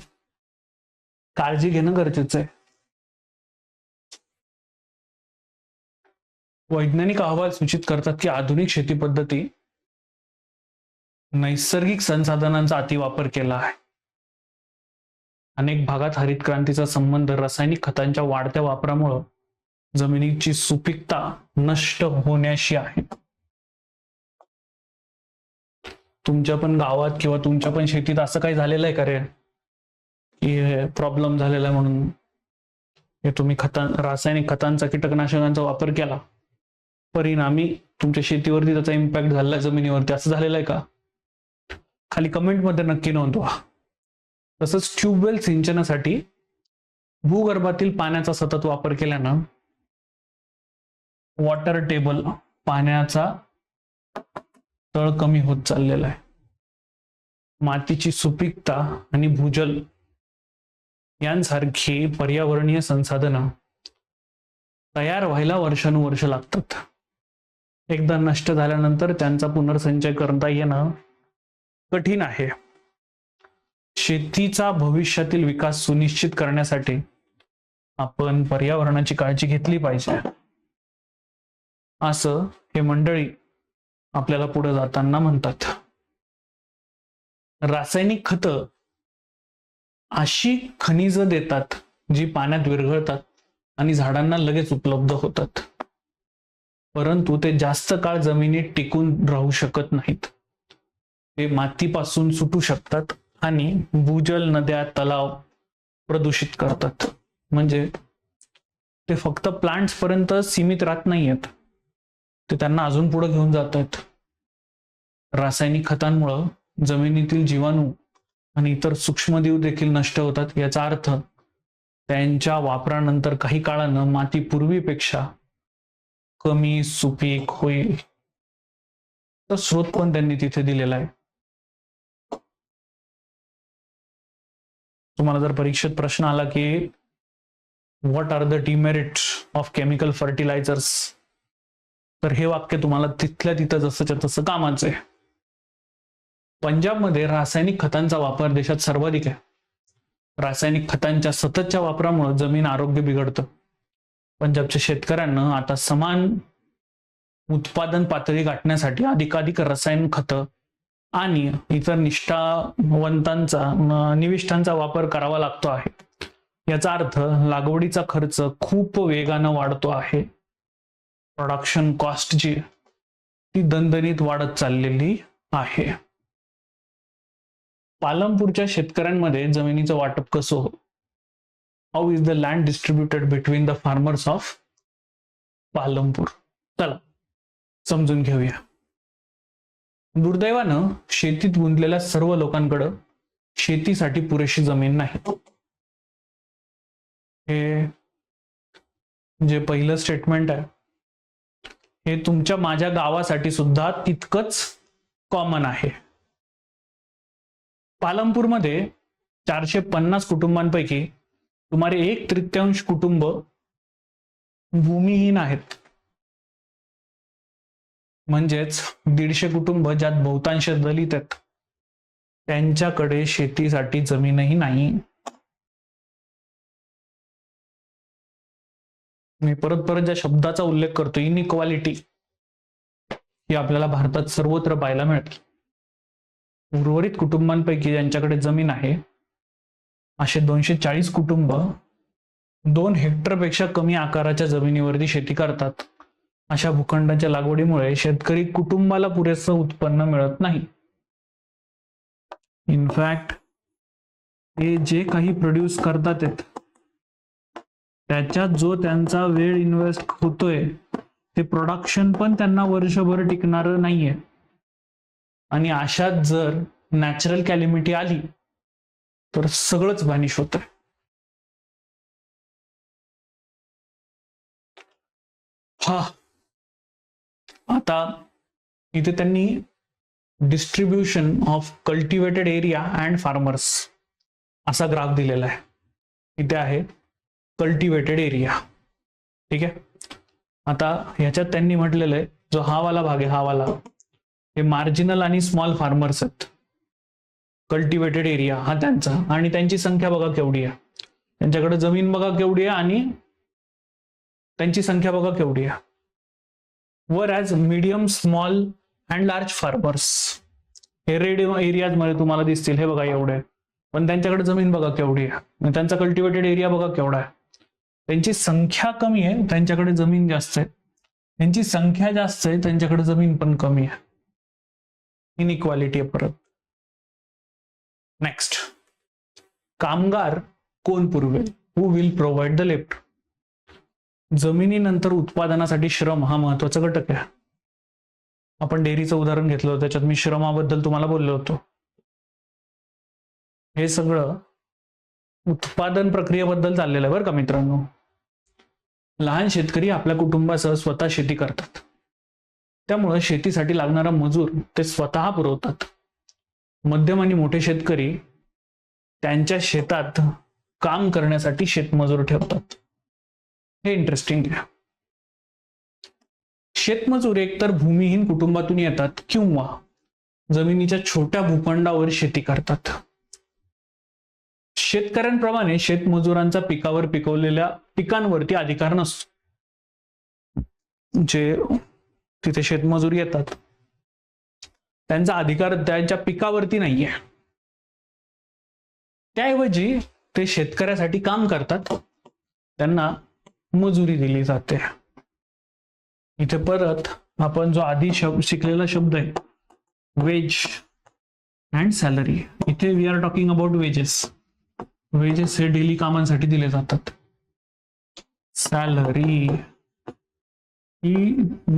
काळजी घेणं गरजेचं आहे. वैज्ञानिक अहवाल सूचित करतात की आधुनिक शेती पद्धती नैसर्गिक संसाधनांचा अतिवापर केला आहे. अनेक भागात हरित क्रांतीचा संबंध रासायनिक खतांच्या वाढत्या वापरामुळे जमिनीची सुपीकता नष्ट होण्याशी आहे. तुमच्या पण गावात किंवा तुमच्या पण शेतीत असं काही झालेलं आहे का रे की प्रॉब्लेम झालेला आहे म्हणून हे तुम्ही रासायनिक खतांचा, कीटकनाशकांचा वापर केला, परिणामी तुमच्या शेतीवरती त्याचा इम्पॅक्ट झालेला, जमिनीवरती, असं झालेलं आहे का? खाली कमेंट मध्ये नक्की नोंदवा. तसंच ट्यूबवेल सिंचनासाठी भूगर्भातील पाण्याचा सतत वापर केल्यानं वॉटर टेबल, पाण्याचा तळ कमी होत चाललेला आहे. मातीची सुपीकता आणि भूजल यांसारखी पर्यावरणीय संसाधनं तयार व्हायला वर्षानुवर्ष लागतात. एकदा नष्ट झाल्यानंतर त्यांचा पुनर्संचय करता येणं कठीण आहे. शेतीचा भविष्यातील विकास सुनिश्चित करण्यासाठी आपण पर्यावरणाची काळजी घेतली पाहिजे, असं हे मंडळी आपल्याला पुढे जाताना म्हणतात. रासायनिक खतं अशी खनिज देतात जी पाण्यात विरघळतात आणि झाडांना लगेच उपलब्ध होतात, परंतु ते जास्त काळ जमिनीत टिकून राहू शकत नाहीत. ते मातीपासून सुटू शकतात आणि भूजल, नद्या, तलाव प्रदूषित करतात. म्हणजे ते फक्त प्लांट्स पर्यंत सीमित राहत नाहीयेत, ते त्यांना अजून पुढे घेऊन जातात. रासायनिक खतांमुळे जमिनीतील जीवाणू आणि इतर सूक्ष्मजीव देखील नष्ट होतात. याचा अर्थ त्यांच्या वापरानंतर काही काळानं माती पूर्वीपेक्षा कमी सुपीक होईल. तर स्रोत पण त्यांनी तिथे दिलेला आहे. तुम्हाला जर परीक्षेत प्रश्न आला की what are the demerits of chemical fertilizers, तर हे वाक्य तुम्हाला तिथल्या तिथं जसंच्या तसं कामाचं आहे. पंजाबमध्ये रासायनिक खतांचा वापर देशात सर्वाधिक आहे. रासायनिक खतांच्या सततच्या वापरामुळे जमीन आरोग्य बिघडतं. पंजाबच्या शेतकऱ्यांना आता समान उत्पादन पातळी गाठण्यासाठी अधिकाधिक रसायन खतं आणि इतर निविष्ठांचा वापर करावा लागतो आहे. याचा अर्थ लागवडीचा खर्च खूप वेगानं वाढतो आहे. प्रोडक्शन कॉस्ट जी ती दणदणीत वाढत चाललेली आहे. पालमपूरच्या शेतकऱ्यांमध्ये जमिनीचं वाटप कसं हो? How is the land distributed between the farmers of Palampur? चला समजून घेऊया. दुर्दैवानं शेतीत गुंतलेल्या सर्व लोकांकडे शेतीसाठी पुरेशी जमीन नाही. हे जे पहिलं स्टेटमेंट आहे हे तुमच्या माझ्या गावासाठी सुद्धा तितकंच कॉमन आहे. पालमपूरमध्ये 450 कुटुंबांपैकी सुमारे 1/3 कुटुंब भूमिहीन आहेत. म्हणजेच 150 कुटुंब ज्यात बहुतांश दलित आहेत, त्यांच्याकडे शेतीसाठी जमीनही नाही. मी परत ज्या शब्दाचा उल्लेख करतो, इनइक्वालिटी, ही आपल्याला भारतात सर्वत्र पाहायला मिळते. उर्वरित कुटुंबांपैकी ज्यांच्याकडे जमीन आहे असे 240 कुटुंब 2 हेक्टरपेक्षा कमी आकाराच्या जमिनीवरती शेती करतात. अशा भूखंडांच्या लागवडीमुळे शेतकरी कुटुंबाला पुरेसं उत्पन्न मिळत नाही. इनफॅक्ट ते जे काही प्रोड्यूस करतात त्याच्यात जो त्यांचा वेळ इन्व्हेस्ट होतोय ते प्रोडक्शन पण त्यांना वर्षभर टिकणारं नाहीये. आणि अशात जर नॅचरल कॅलिमिटी आली तर सगळंच व्हॅनिश होतंय. हा आता इथे त्यांनी distribution of cultivated area and farmers असा ग्राफ दिलेला आहे. इथे आहे कल्टिवेटेड एरिया. ठीक आहे. आता ह्याच्यात त्यांनी म्हटलेलं आहे जो हा वाला भाग आहे, हा वाला हे मार्जिनल आणि स्मॉल फार्मर्स आहेत. कल्टिवेटेड एरिया हा त्यांचा, आणि त्यांची संख्या बघा केवढी आहे, त्यांच्याकडे जमीन बघा केवढी आहे आणि त्यांची संख्या बघा केवढी आहे. वर as medium, small and large farmers हे रेड एरियाज मध्ये तुम्हाला दिसतील, हे बघा एवढे, पण त्यांच्याकडे जमीन बघा केवढी आहे, त्यांचा कल्टिवेटेड एरिया बघा केवढा आहे. त्यांची संख्या कमी आहे, त्यांच्याकडे जमीन जास्त आहे. त्यांची संख्या जास्त आहे, त्यांच्याकडे जमीन पण कमी आहे. इनइक्वालिटी आहे परत. नेक्स्ट, कामगार कोण पुरवेल? हु विल प्रोव्हाइड द लेबर? जमिनीनंतर उत्पादनासाठी श्रम हा महत्वाचा घटक आहे. आपण डेअरीचं उदाहरण घेतलं होतं, त्याच्यात मी श्रमाबद्दल तुम्हाला बोललो होतो. हे सगळं उत्पादन प्रक्रियेबद्दल चाललेलं आहे बरं का मित्रांनो. लहान शेतकरी आपल्या कुटुंबासह स्वतः शेती करतात, त्यामुळे शेतीसाठी लागणारा मजूर ते स्वतः पुरवतात. मध्यम आणि मोठे शेतकरी त्यांच्या शेतात काम करण्यासाठी शेतमजूर ठेवतात. हे इंटरेस्टिंग आहे. शेतमजूर एकतर भूमिहीन कुटुंबातून येतात किंवा जमिनीच्या छोट्या भूखंडावर शेती करतात. शेतकऱ्यांप्रमाणे शेतमजुरांचा पिकावर पिकवलेल्या पिकांवरती अधिकार नसतो. जे तिथे शेतमजूर येतात त्यांचा अधिकार त्यांच्या पिकावरती नाहीये. त्याऐवजी ते शेतकऱ्यासाठी काम करतात, त्यांना मजुरी दिली जाते. इथे परत आपण जो आधी शिकलेला शब्द आहे वेज अँड सॅलरी, इथे we are talking about wages. Wages हे डेली कामांसाठी दिले जातात. सॅलरी ही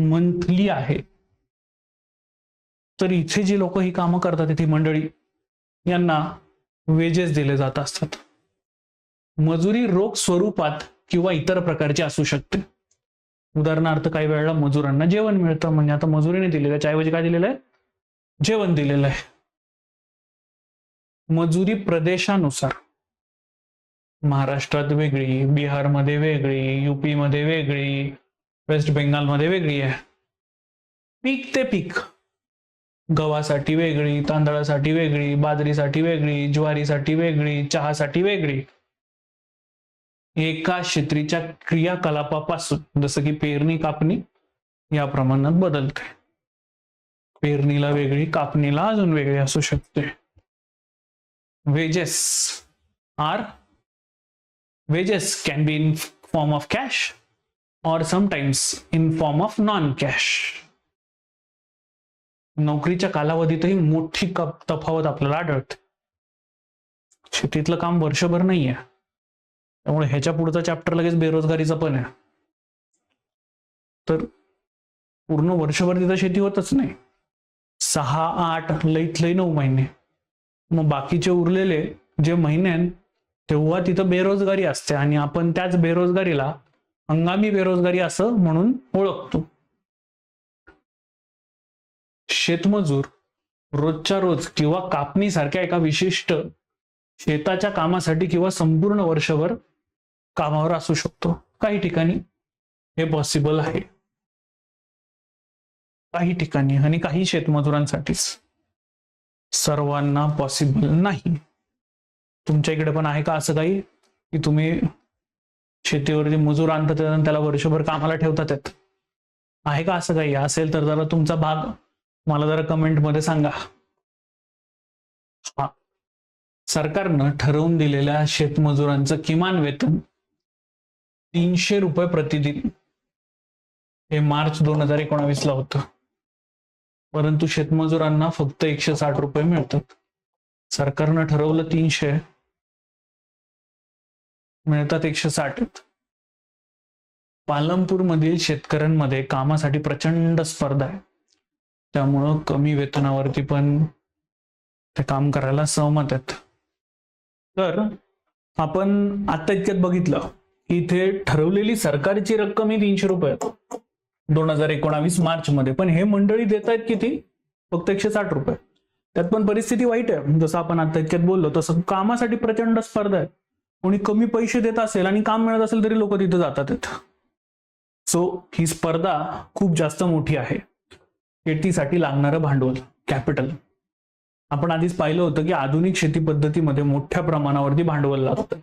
मंथली आहे. तर इथे जी लोक ही कामं करतात ती मंडळी, यांना वेजेस दिले जात असतात. मजुरी रोख स्वरूपात किंवा इतर प्रकारची असू शकते. उदाहरणार्थ काही वेळेला मजुरांना जेवण मिळतं, म्हणजे आता मजुरीने दिलेलं आहे, त्याऐवजी काय दिलेलं आहे? जेवण दिलेलं आहे. मजुरी प्रदेशानुसार महाराष्ट्रात वेगळी, बिहारमध्ये वेगळी, युपी मध्ये वेगळी, वेस्ट बेंगालमध्ये वेगळी आहे. पीक ते पीक, गव्हासाठी वेगळी, तांदळासाठी वेगळी, बाजरीसाठी वेगळी, ज्वारीसाठी वेगळी, चहासाठी वेगळी. एका क्षेत्रीच्या क्रियाकलापापासून जसं की पेरणी, कापणी या प्रमाणात बदलते. पेरणीला वेगळी, कापणीला अजून वेगळी असू शकते. Wages can be in form of cash or sometimes in form of non-cash. नोकरीच्या कालावधीतही मोठी तफावत आपल्याला आढळते. शेतीतलं काम वर्षभर नाहीये, त्यामुळे ह्याच्या पुढचा चॅप्टर लगेच बेरोजगारीचा पण आहे. तर पूर्ण वर्षभर तिथं शेती होतच नाही, 6, 8 लईत लई 9 महिने. मग बाकीचे उरलेले जे महिने तेव्हा तिथं बेरोजगारी असते, आणि आपण त्याच बेरोजगारीला हंगामी बेरोजगारी असं म्हणून ओळखतो. शेतमजूर रोजच्या रोज किंवा कापणीसारख्या एका विशिष्ट शेताच्या कामासाठी किंवा संपूर्ण वर्षभर कामावर असू शकतो. काही ठिकाणी हे पॉसिबल आहे, काही ठिकाणी, आणि काही शेतमजुरांसाठीच. सर्वांना पॉसिबल नाही. तुमच्या इकडे पण आहे का असं काही की तुम्ही शेतीवरती मजूर आणतात आणि त्याला वर्षभर कामाला ठेवतात? आहे का असं काही? असेल तर जरा तुमचा भाग मला जरा कमेंट मध्ये सांगा. सरकारनं ठरवून दिलेल्या शेतमजुरांचं किमान वेतन 300 रुपये प्रतिदिन हे मार्च 2019 ला होतं, परंतु शेतमजुरांना फक्त 160 रुपये मिळतात. सरकारनं ठरवलं 300, मिळतात 160. पालमपूर मधील शेतकऱ्यांमध्ये कामासाठी प्रचंड स्पर्धा आहे, त्यामुळं कमी वेतनावरती पण ते काम करायला सहमत आहेत. तर आपण आता इतक्यात बघितलं की इथे ठरवलेली सरकारची रक्कम ही 300 रुपये 2019 मार्च मध्ये, पण हे मंडळी देत आहेत किती? फक्त 160 रुपये. त्यात पण परिस्थिती वाईट आहे. जसं आपण आता इतक्यात बोललो तसं कामासाठी प्रचंड स्पर्धा आहे. कोणी कमी पैसे देत असेल आणि काम मिळत असेल तरी लोक तिथं जातात. सो ही स्पर्धा खूप जास्त मोठी आहे. शेतीसाठी लागणारं भांडवल, कॅपिटल, आपण आधीच पाहिलं होतं की आधुनिक शेती पद्धतीमध्ये मोठ्या प्रमाणावरती भांडवल लागतं.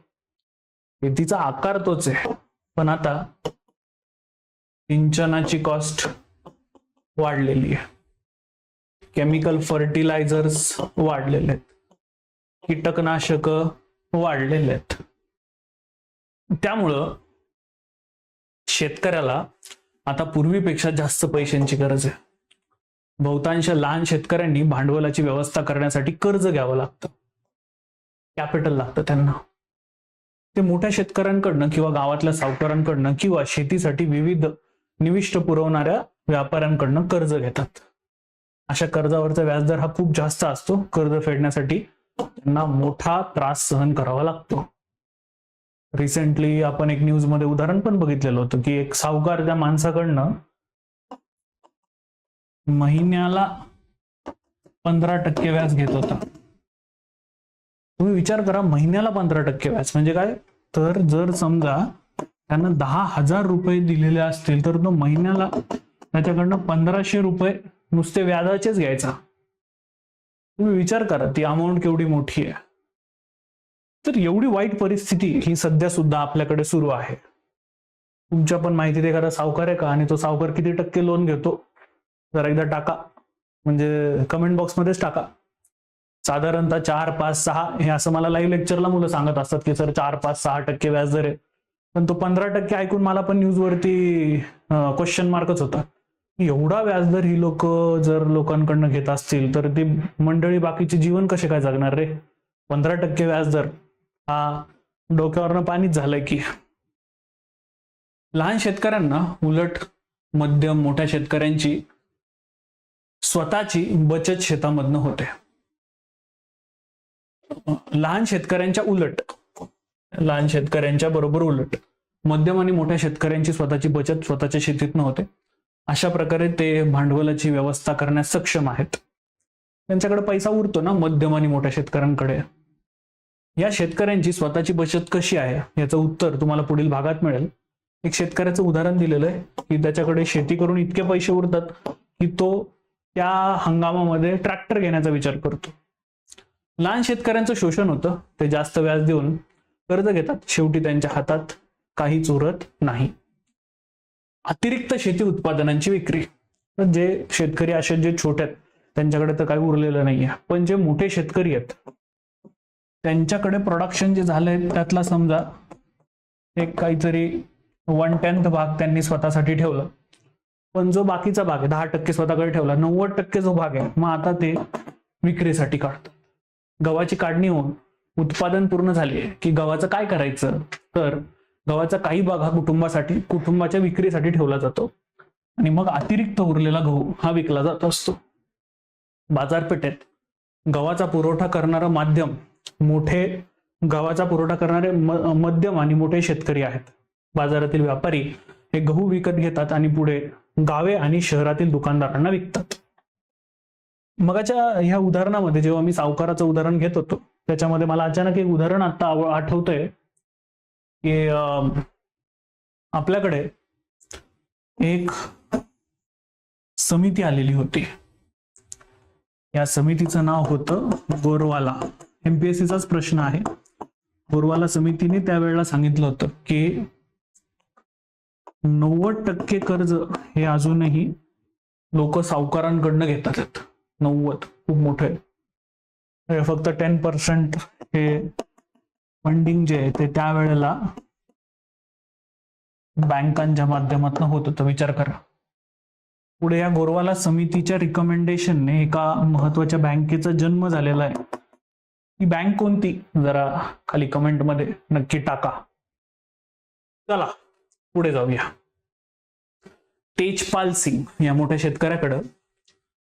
शेतीचा आकार तोच आहे, पण आता सिंचनाची कॉस्ट वाढलेली आहे, केमिकल फर्टिलायझर्स वाढलेले आहेत, कीटकनाशक वाढलेले आहेत. त्यामुळं शेतकऱ्याला आता पूर्वीपेक्षा जास्त पैशांची गरज आहे. बहुतांश लहान शेतकऱ्यांनी भांडवलाची व्यवस्था करण्यासाठी कर्ज घ्यावं लागतं, कॅपिटल लागतं त्यांना. ते मोठ्या शेतकऱ्यांकडनं किंवा गावातल्या सावकारांकडनं किंवा शेतीसाठी विविध निविष्ठ पुरवणाऱ्या व्यापाऱ्यांकडनं कर्ज घेतात. अशा कर्जावरचा व्याजदर हा खूप जास्त असतो. कर्ज फेडण्यासाठी त्यांना मोठा त्रास सहन करावा लागतो. रिसेंटली आपण एक न्यूज मध्ये उदाहरण पण बघितलेलं होतं की एक सावकार त्या माणसाकडनं महिन्याला 15% व्याज घेत होता. तुम्ही विचार करा, महिन्याला 15% व्याज म्हणजे काय? तर जर समजा त्यांना 10,000 रुपये दिलेले असतील तर तो महिन्याला त्याच्याकडनं 1,500 रुपये नुसते व्याजाचेच घ्यायचा. तुम्ही विचार करा ती अमाऊंट केवढी मोठी आहे. तर एवढी वाईट परिस्थिती ही सध्या सुद्धा आपल्याकडे सुरू आहे. तुमच्या पण माहितीत एखादा सावकार आहे का आणि तो सावकार किती टक्के लोन घेतो? जरा एकदा टाका, म्हणजे कमेंट बॉक्समध्येच टाका. साधारणतः 4, 5, 6 हे असं मला लाईव्ह लेक्चरला मुलं सांगत असतात की सर 4, 5, 6% व्याज दर आहे. पण तो 15% ऐकून मला पण न्यूजवरती क्वेश्चन मार्कच होता. एवढा व्याजदर ही लोक जर लोकांकडनं घेत असतील तर ती मंडळी बाकीचे जीवन कसे काय जगणार रे? 15% व्याजदर हा डोक्यावरनं पाणीच झालंय की. लहान शेतकऱ्यांना उलट मध्यम मोठ्या शेतकऱ्यांची स्वतःची बचत शेतामधनं होते. लहान शेतकऱ्यांच्या बरोबर उलट मध्यम आणि मोठ्या शेतकऱ्यांची स्वतःची बचत स्वतःच्या शेतीतनं होते. अशा प्रकारे ते भांडवलाची व्यवस्था करण्यास सक्षम आहेत. त्यांच्याकडे पैसा उरतो ना मध्यम आणि मोठ्या शेतकऱ्यांकडे. या शेतकऱ्यांची स्वतःची बचत कशी आहे याचं उत्तर तुम्हाला पुढील भागात मिळेल. एक शेतकऱ्याचं उदाहरण दिलेलं आहे की त्याच्याकडे शेती करून इतके पैसे उरतात की तो त्या हंगामामध्ये ट्रॅक्टर घेण्याचा विचार करतो. लहान शेतकऱ्यांचं शोषण होतं, ते जास्त व्याज देऊन कर्ज घेतात, शेवटी त्यांच्या हातात काहीच उरत नाही. अतिरिक्त शेती उत्पादनांची विक्री, तर जे शेतकरी असे जे छोटे आहेत त्यांच्याकडे तर काही उरलेलं नाहीये, पण जे मोठे शेतकरी आहेत त्यांच्याकडे प्रोडक्शन जे झालंय त्यातला समजा एक काहीतरी 1/10 भाग त्यांनी स्वतःसाठी ठेवलं, पण जो बाकीचा भाग आहे 10% स्वतःकडे ठेवला, 90% जो भाग आहे मग आता ते विक्रीसाठी काढतात. गव्हाची काढणी होऊन उत्पादन पूर्ण झाले की गव्हाचं काय करायचं? तर गव्हाचा काही भाग हा कुटुंबाच्या विक्रीसाठी ठेवला जातो आणि मग अतिरिक्त उरलेला गहू हा विकला जात असतो. बाजारपेठेत गव्हाचा पुरवठा करणारं मध्यम आणि मोठे शेतकरी आहेत. बाजारातील व्यापारी हे गहू विकत घेतात आणि पुढे गावे आणि शहरातील दुकानदारांना विकतात. मगाच्या ह्या उदाहरणामध्ये जेव्हा मी सावकाराचं उदाहरण घेत होतो त्याच्यामध्ये मला अचानक एक उदाहरण आता आठवतंय की आपल्याकडे एक समिती आलेली होती. या समितीचं नाव होतं गोरवाला. MPSCचाच प्रश्न आहे. गोरवाला समितीने त्यावेळेला सांगितलं होतं की 90% कर्ज हे अजूनही लोक सावकारांकडनं घेतात. 90 खूप मोठं आहे. फक्त 10% हे फंडिंग जे आहे ते त्यावेळेला बँकांच्या माध्यमातून होत होतं. विचार करा, पुढे या गोरवाला समितीच्या रिकमेंडेशनने एका महत्वाच्या बँकेचा जन्म झालेला आहे. ही बँक कोणती, जरा खाली कमेंटमध्ये नक्की टाका. चला पुढे जाऊया. तेजपाल सिंग या मोठ्या शेतकऱ्याकडं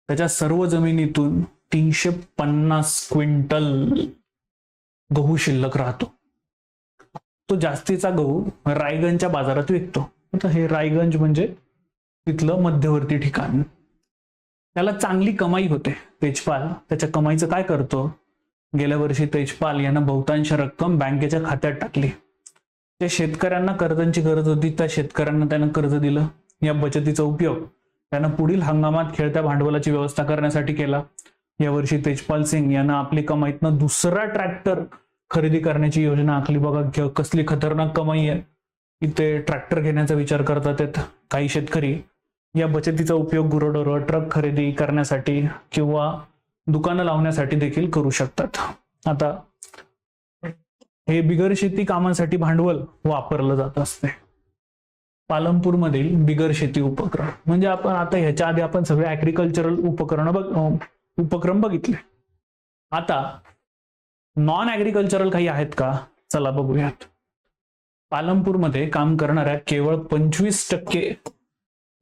त्याच्या सर्व जमिनीतून 350 क्विंटल गहू शिल्लक राहतो. तो जास्तीचा गहू रायगंजच्या बाजारात विकतो. आता हे रायगंज म्हणजे तिथलं मध्यवर्ती ठिकाण. त्याला चांगली कमाई होते. तेजपाल त्याच्या कमाईचं काय करतो, गेल्या वर्षी तेजपाल यानं बहुतांश रक्कम बँकेच्या खात्यात टाकली. त्या शेतकऱ्यांना कर्जांची गरज होती, त्या शेतकऱ्यांना त्यानं कर्ज दिलं. या बचतीचा उपयोग त्यानं पुढील हंगामात खेळत्या भांडवलाची व्यवस्था करण्यासाठी केला. यावर्षी तेजपाल सिंग यानं आपली कमाईतनं दुसरा ट्रॅक्टर खरेदी करण्याची योजना आखली. बघा कसली खतरनाक कमाई आहे. इथे ट्रॅक्टर घेण्याचा विचार करतात काही शेतकरी. या बचतीचा उपयोग गुरंढोरं, ट्रक खरेदी करण्यासाठी किंवा दुकानं लावण्यासाठी देखील करू शकतात. आता हे बिगर शेती कामांसाठी भांडवल वापरलं जात असते. पालमपूर मधील बिगर शेती उपक्रम म्हणजे आपण आता ह्याच्या आधी आपण सगळे ऍग्रिकल्चरल उपक्रम बघितले. आता नॉन ऍग्रिकल्चरल काही आहेत का, चला बघूयात. पालमपूरमध्ये काम करणाऱ्या केवळ 25%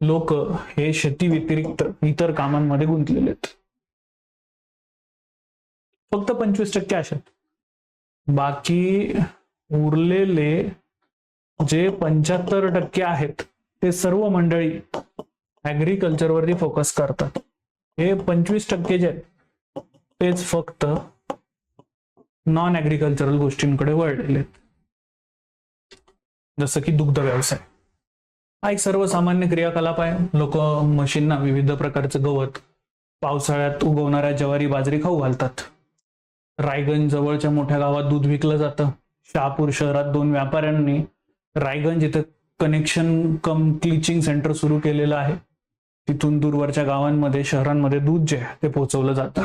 लोक हे शेती व्यतिरिक्त इतर कामांमध्ये गुंतलेले आहेत. फक्त 25% असे. बाकी उरलेले जे 75% आहेत ते सर्व मंडळी ऍग्रिकल्चरवरती फोकस करतात. हे 25% जे आहेत तेच फक्त नॉन ऍग्रिकल्चरल गोष्टींकडे वळलेले आहेत, जसं की दुग्ध व्यवसाय. हा एक सर्वसामान्य क्रियाकलाप आहे. लोक म्हशींना विविध प्रकारचं गवत, पावसाळ्यात उगवणाऱ्या ज्वारी, बाजरी खाऊ घालतात. रायगंज जवळच्या मोठ्या गावात दूध विकलं जातं. शहापूर शहरात 2 व्यापाऱ्यांनी रायगंज इथं कनेक्शन कम क्लिचिंग सेंटर सुरू केलेलं आहे. तिथून दूरवरच्या गावांमध्ये, शहरांमध्ये दूध जे आहे ते पोहोचवलं जातं.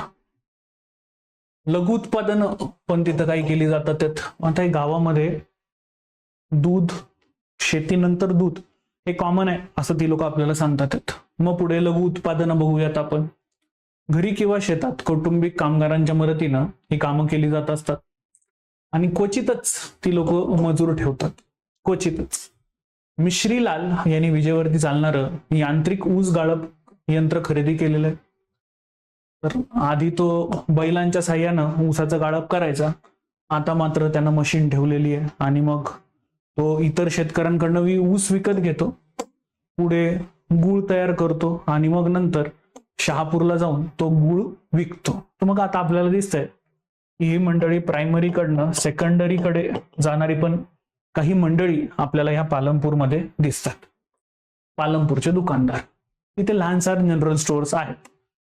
लघु उत्पादन पण तिथं काही केली जातात. आता गावामध्ये दूध, शेतीनंतर दूध हे कॉमन आहे असं ती लोक आपल्याला सांगतात. मग पुढे लघु उत्पादन बघूयात आपण. घरी किंवा शेतात कौटुंबिक कामगारांच्या मदतीनं ही कामं केली जात असतात आणि क्वचितच ती लोक मजूर ठेवतात. क्वचितच. मिश्रीलाल यांनी विजेवरती चालणारं यांत्रिक ऊस गाळप यंत्र खरेदी केलेलं आहे. तर आधी तो बैलांच्या साह्यानं ऊसाचं गाळप करायचा. आता मात्र त्यानं मशीन ठेवलेली आहे आणि मग तो इतर शेतकऱ्यांकडनं ऊस विकत घेतो. पुढे गूळ तयार करतो आणि मग नंतर शहापूरला जाऊन तो गूळ विकतो. तर मग आता आपल्याला दिसतंय ही मंडळी प्रायमरीकडनं सेकंडरीकडे जाणारी पण काही मंडळी आपल्याला ह्या पालमपूरमध्ये दिसतात. पालमपूरचे दुकानदार. इथे लहानसहान जनरल स्टोअर्स आहेत,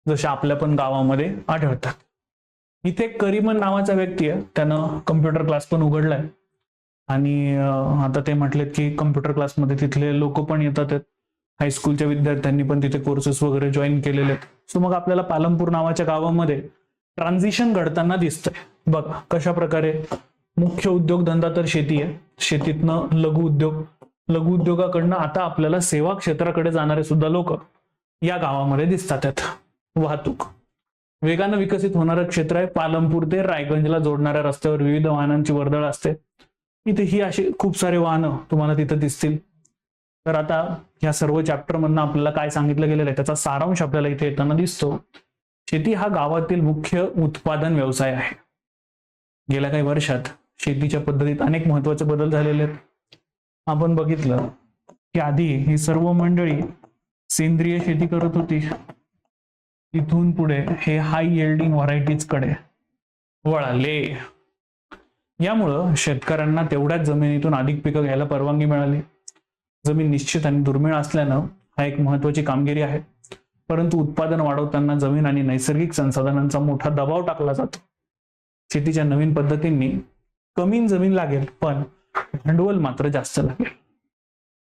जसे आपल्या पण गावामध्ये आढळतात. इथे करीमन नावाचा व्यक्ती आहे, त्यानं कम्प्युटर क्लास पण उघडलाय आणि आता ते म्हटलेत की कम्प्युटर क्लासमध्ये तिथले लोक पण येतात. हायस्कूलच्या विद्यार्थ्यांनी पण तिथे कोर्सेस वगैरे जॉईन केलेले आहेत. सो मग आपल्याला पालमपूर नावाच्या गावामध्ये ट्रान्झिशन घडताना दिसतंय. बघा कशा प्रकारे मुख्य उद्योगधंदा तर शेती आहे, शेतीतनं लघु उद्योग, लघु उद्योगाकडनं आता आपल्याला सेवा क्षेत्राकडे जाणारे सुद्धा लोक या गावामध्ये दिसतात. वाहतूक वेगानं विकसित होणारं क्षेत्र आहे. पालमपूर ते रायगंजला जोडणाऱ्या रस्त्यावर विविध वाहनांची वर्दळ असते. इथे ही अशी खूप सारे वाहनं तुम्हाला तिथं दिसतील. तर आता या सर्व चॅप्टर मधनं आपल्याला काय सांगितलं गेलेलं आहे त्याचा सारांश आपल्याला इथे येताना दिसतो. शेती हा गावातील मुख्य उत्पादन व्यवसाय आहे. गेल्या काही वर्षात शेतीच्या पद्धतीत अनेक महत्वाचे बदल झालेले आहेत. आपण बघितलं की आधी ही सर्व मंडळी सेंद्रिय शेती करत होती. तिथून पुढे हे हाय यील्डिंग व्हरायटीज कडे वळाले. यामुळं शेतकऱ्यांना तेवढ्याच जमिनीतून अधिक पिकं घ्यायला परवानगी मिळाली. जमीन निश्चित आणि दुर्मिळ असल्यानं हा एक महत्वाची कामगिरी आहे. परंतु उत्पादन वाढवताना जमीन आणि नैसर्गिक संसाधनांचा मोठा दबाव टाकला जातो. शेतीच्या नवीन पद्धतींनी कमी जमीन लागेल पण भांडवल मात्र जास्त लागेल.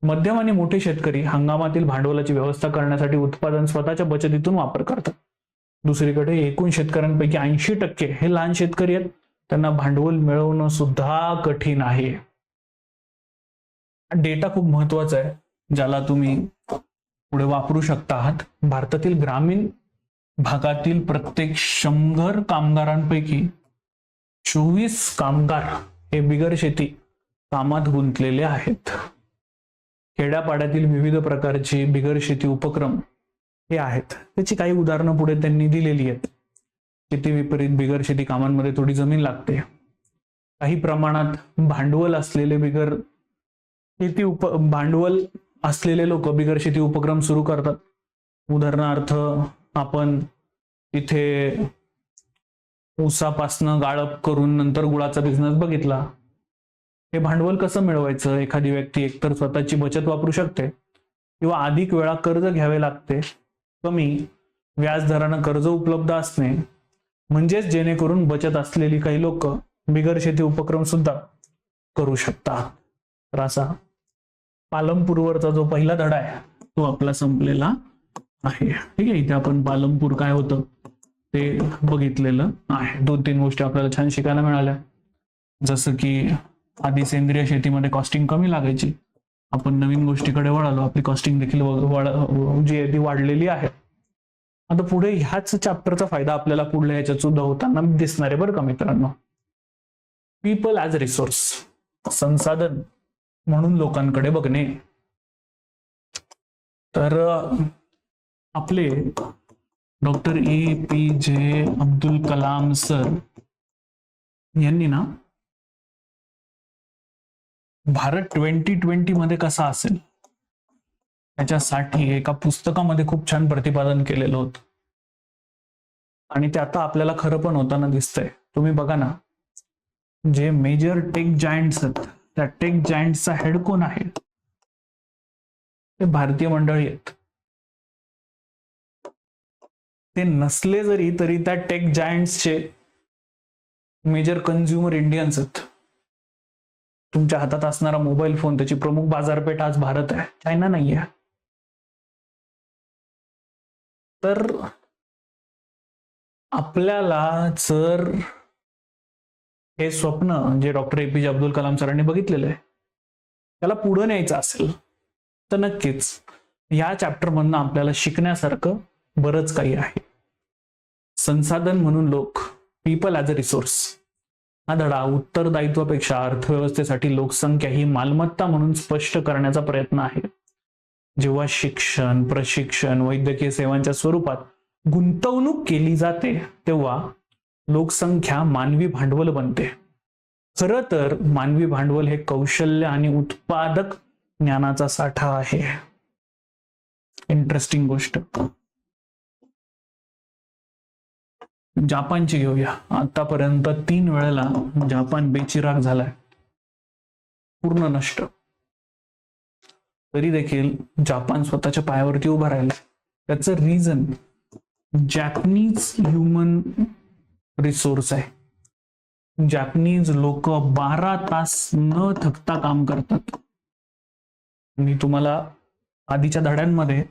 मध्यम आणि मोठे शेतकरी हंगामातील भांडवलाची व्यवस्था करण्यासाठी उत्पादन स्वतःच्या बचतीतून वापर करतात. दुसरीकडे एकूण शेतकऱ्यांपैकी 80% हे लहान शेतकरी आहेत. त्यांना भांडवल मिळवणं सुद्धा कठीण आहे. डेटा खूप महत्वाचा आहे, ज्याला तुम्ही पुढे वापरू शकतात. भारतातील ग्रामीण भागातील प्रत्येक 100 कामगारांपैकी 24 कामगार हे बिगर शेती कामात गुंतलेले आहेत. खेड्यापाड्यातील विविध प्रकारचे बिगर शेती उपक्रम हे आहेत. त्याची काही उदाहरणं पुढे त्यांनी दिलेली आहेत. शेती विपरीत बिगर शेती कामांमध्ये थोडी जमीन लागते. काही प्रमाणात भांडवल असलेले भांडवल असलेले लोक बिगर शेती उपक्रम सुरू करतात. उदाहरणार्थ आपण इथे ऊसापासनं गाळप करून नंतर गुळाचा बिझनेस बघितला. हे भांडवल कसं मिळवायचं? एखादी व्यक्ती एकतर स्वतःची बचत वापरू शकते किंवा अधिक वेळा कर्ज घ्यावे लागते. कमी व्याजदरानं कर्ज उपलब्ध असणे, म्हणजेच जेणेकरून बचत असलेली काही लोक बिगर शेती उपक्रम सुद्धा करू शकतात. तर असा पालमपूरवरचा जो पहिला धडा आहे तो आपला संपलेला आहे. ठीक आहे, इथे आपण पालमपूर काय होतं ते बघितलेलं आहे. 2-3 गोष्टी आपल्याला छान शिकायला मिळाल्या. जसं की आधी सेंद्रिय शेतीमध्ये कॉस्टिंग कमी लागायची, आपण नवीन गोष्टीकडे वळालो, आपली कॉस्टिंग देखील जी आहे ती वाढलेली आहे. आता पुढे ह्याच चॅप्टरचा फायदा आपल्याला पुढल्या ह्याच्यात सुद्धा होताना दिसणार आहे बरं का मित्रांनो. पीपल ॲज रिसोर्स, संसाधन म्हणून लोकांकडे बघणे. तर आपले doctor APJ Abdul Kalam sir यांनी ना भारत 2020 मध्ये कसा असेल त्याच्यासाठी एका पुस्तकामध्ये खूप छान प्रतिपादन केलेलं होतं. आणि ते आता आपल्याला खरं पण होताना दिसतंय. तुम्ही बघा ना, जे मेजर टेक जायंट्स आहेत त्या टेक जायंट्सचा हेड कोण आहे? ते भारतीय मंडळी आहेत. ते नसले जरी तरी त्या टेक जायंट्सचे मेजर कन्झ्युमर इंडियन्स आहेत. तुमच्या हातात असणारा मोबाईल फोन त्याची प्रमुख बाजारपेठ आज भारत आहे, चायना नाही आहे. तर आपल्याला जर हे स्वप्न जे डॉक्टर APJ अब्दुल कलाम सरांनी बघितलेलं आहे त्याला पुढे न्यायचं असेल तर नक्कीच या चॅप्टरमधनं आपल्याला शिकण्यासारखं बरंच काही आहे. संसाधन म्हणून लोक, पीपल ॲज अ रिसोर्स, हा धडा उत्तरदायित्वापेक्षा अर्थव्यवस्थेसाठी लोकसंख्या ही मालमत्ता म्हणून स्पष्ट करण्याचा प्रयत्न आहे. जेव्हा शिक्षण, प्रशिक्षण, वैद्यकीय सेवांच्या स्वरूपात गुंतवणूक केली जाते तेव्हा लोकसंख्या मानवी भांडवल बनते. खरं तर मानवी भांडवल हे कौशल्य आणि उत्पादक ज्ञानाचा साठा आहे. इंटरेस्टिंग गोष्ट. जापानची घेऊया. आतापर्यंत 3 वेळेला जापान बेचिराग झालाय, पूर्ण नष्ट. तरी देखील जापान स्वतःच्या पायावरती उभा राहिला. त्याचं रिझन जॅपनीज ह्युमन रिसोर्स आहे. जॅपनीज लोक 12 तास न थकता काम करतात. मी तुम्हाला आधीच्या धड्यांमध्ये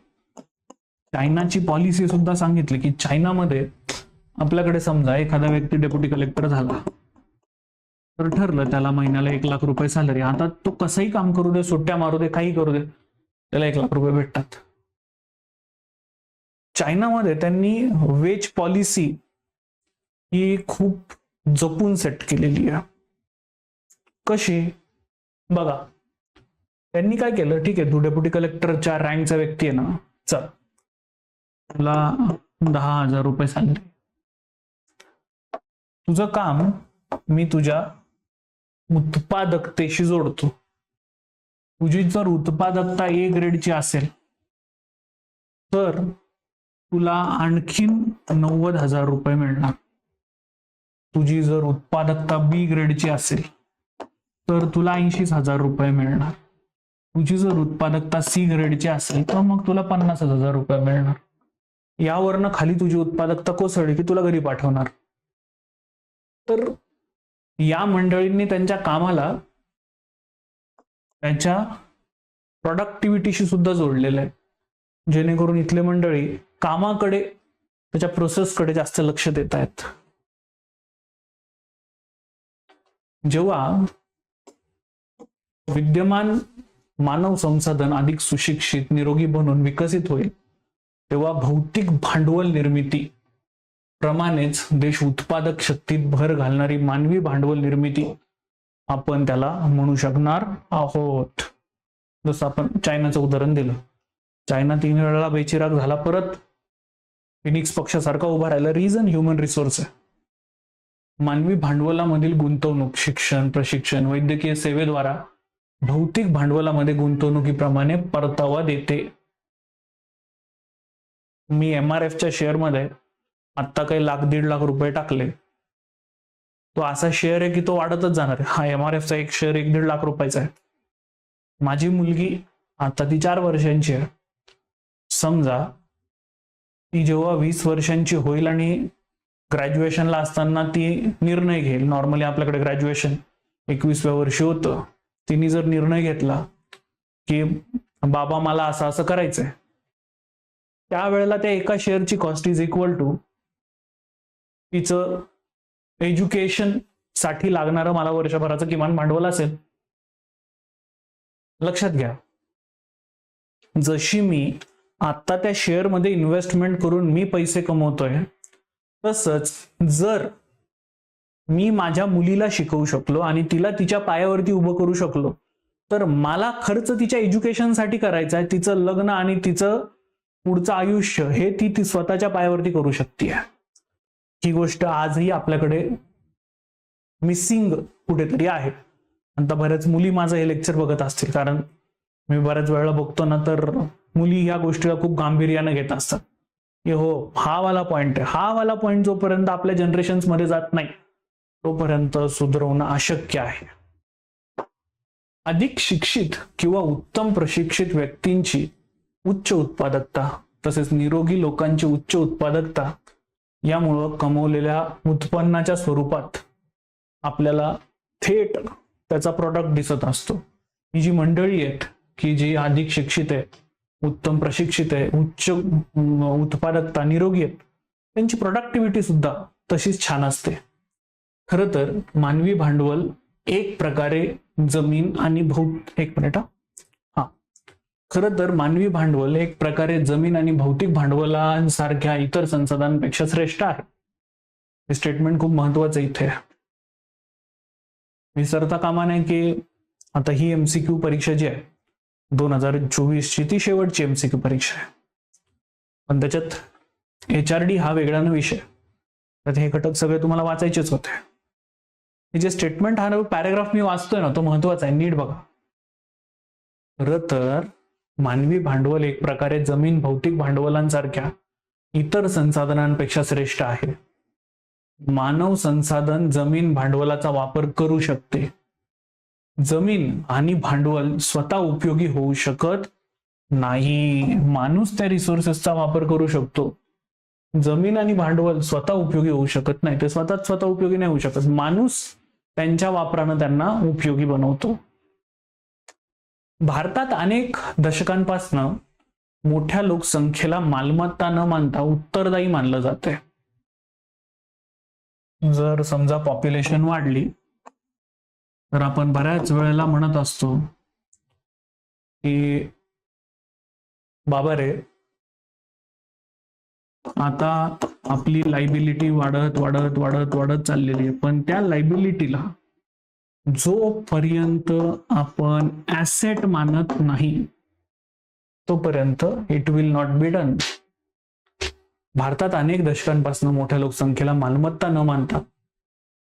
चायनाची पॉलिसी सुद्धा सांगितली की चायनामध्ये आपल्याकडे समजा एखादा व्यक्ती डेप्युटी कलेक्टर झाला तर ठरलं त्याला महिन्याला 1 लाख रुपये सॅलरी. आता तो कसंही काम करू दे, सुट्ट्या मारू दे, काही करू दे, त्याला 1 लाख रुपये भेटतात. चायनामध्ये त्यांनी वेज पॉलिसी ही खूप जपून सेट केलेली आहे. कशी? बघा, त्यांनी काय केलं, ठीक आहे तू डेप्युटी कलेक्टरच्या रँकचा व्यक्ती आहे ना, चल तुला 10,000 रुपये सॅलरी. तुझं काम मी तुझ्या उत्पादकतेशी जोडतो. तुझी जर उत्पादकता A ग्रेडची असेल तर तुला आणखीन 90,000 रुपये मिळणार. तुझी जर उत्पादकता B ग्रेडची असेल तर तुला 80,000 रुपये मिळणार. तुझी जर उत्पादकता C ग्रेडची असेल तर मग तुला 50,000 रुपये मिळणार. यावरनं खाली तुझी उत्पादकता कोसळली की तुला घरी पाठवणार. तर या मंडळींनी त्यांच्या कामाला त्यांच्या प्रोडक्टिव्हिटीशी सुद्धा जोडलेलं आहे, जेणेकरून इथले मंडळी कामाकडे, त्याच्या प्रोसेसकडे जास्त लक्ष देत आहेत. जेव्हा विद्यमान मानव संसाधन अधिक सुशिक्षित निरोगी बनून विकसित होईल, तेव्हा भौतिक भांडवल निर्मिती प्रमाणेच देश उत्पादक शक्तीत भर घालणारी मानवी भांडवल निर्मिती आपण त्याला म्हणू शकणार आहोत. जसं आपण चायनाचं उदाहरण दिलं. चायना 3 वेळा बेचिराग झाला, परत फिनिक्स पक्षासारखा उभा राहिला. रिझन ह्युमन रिसोर्स आहे. मानवी भांडवलामधील गुंतवणूक शिक्षण, प्रशिक्षण, वैद्यकीय सेवेद्वारा भौतिक भांडवलामध्ये गुंतवणुकीप्रमाणे परतावा देते. मी MRFच्या शेअरमध्ये आत्ता काही 1,00,000-1.5 लाख रुपये टाकले, तो असा शेअर आहे की तो वाढतच जाणार आहे. हा MRFचा एक शेअर 1-1.5 लाख रुपयाचा आहे. माझी मुलगी आता ती 4 वर्षांची आहे. समजा ती जेव्हा 20 वर्षांची होईल आणि ग्रॅज्युएशनला असताना ती निर्णय घेईल. नॉर्मली आपल्याकडे ग्रॅज्युएशन 21व्या वर्षी होतं. तिने जर निर्णय घेतला की बाबा मला असं असं करायचंय, त्यावेळेला त्या एका शेअरची कॉस्ट इज इक्वल टू तिचं एज्युकेशन साठी लागणारं मला वर्षभराचं किमान भांडवल असेल. लक्षात घ्या, जशी मी आता त्या शेअरमध्ये इन्व्हेस्टमेंट करून मी पैसे कमवतोय, तसंच जर मी माझ्या मुलीला शिकवू शकलो आणि तिला तिच्या पायावरती उभं करू शकलो, तर मला खर्च तिच्या एज्युकेशनसाठी करायचा आहे. तिचं लग्न आणि तिचं पुढचं आयुष्य हे ती स्वतःच्या पायावरती करू शकते. ही गोष्ट आजही आपल्याकडे मिसिंग कुठेतरी आहे. आता बऱ्याच मुली माझं हे लेक्चर बघत असतील, कारण मी बऱ्याच वेळेला बघतो ना, तर मुली या गोष्टीला खूप गांभीर्याने घेत असतात की हो हा वाला पॉइंट आहे. हा वाला पॉइंट जोपर्यंत आपल्या जनरेशन्स मध्ये जात नाही तोपर्यंत सुधारवणं अशक्य आहे. अधिक शिक्षित किंवा उत्तम प्रशिक्षित व्यक्तींची उच्च उत्पादकता तसेच निरोगी लोकांची उच्च उत्पादकता यामुळं कमवलेल्या उत्पन्नाच्या स्वरूपात आपल्याला थेट त्याचा प्रॉडक्ट दिसत असतो. ही जी मंडळी आहेत की जी अधिक शिक्षित आहे, उत्तम प्रशिक्षित आहे, उच्च उत्पादकता, निरोगी आहेत, त्यांची प्रोडक्टिव्हिटी सुद्धा तशीच छान असते. खरं तर मानवी भांडवल एक प्रकारे जमीन आणि खरं तर मानवी भांडवल एक प्रकारे जमीन आणि भौतिक भांडवलांसारख्या इतर संसाधनांपेक्षा श्रेष्ठ आहे. हे स्टेटमेंट खूप महत्वाचं इथे आहे. विसरता कामा नये की आता ही MCQ परीक्षा जी आहे 2024ची ती शेवटची MCQ परीक्षा आहे, पण त्याच्यात HRD हा वेगळा विषय, तर हे घटक सगळे तुम्हाला वाचायचेच होते. हे जे स्टेटमेंट हा पॅराग्राफ मी वाचतोय ना, तो महत्वाचा आहे, नीट बघा. खरं तर मानवी भांडवल एक प्रकारे जमीन भौतिक भांडवलांसारख्या इतर संसाधनांपेक्षा श्रेष्ठ आहे. मानव संसाधन जमीन भांडवलाचा वापर करू शकते. जमीन आणि भांडवल स्वतः उपयोगी होऊ शकत नाही. माणूस त्या रिसोर्सेसचा वापर करू शकतो. जमीन आणि भांडवल स्वतः उपयोगी होऊ शकत नाही. ते स्वतः उपयोगी नाही होऊ शकत. माणूस त्यांच्या वापरानं त्यांना उपयोगी बनवतो. भारतात अनेक दशकांपासून मोठ्या लोकसंख्येला मालमत्ता न मानता उत्तरदायी मानलं जाते. जर समजा पॉप्युलेशन वाढली तर आपण बऱ्याच वेळेला म्हणत असतो की बाबा रे, आता आपली लायबिलिटी वाढत वाढत वाढत वाढत चाललेली आहे, पण त्या लायबिलिटीला जोपर्यंत आपण ऍसेट मानत नाही तोपर्यंत it will not be done. भारतात अनेक दशकांपासून मोठ्या लोकसंख्येला मालमत्ता न मानता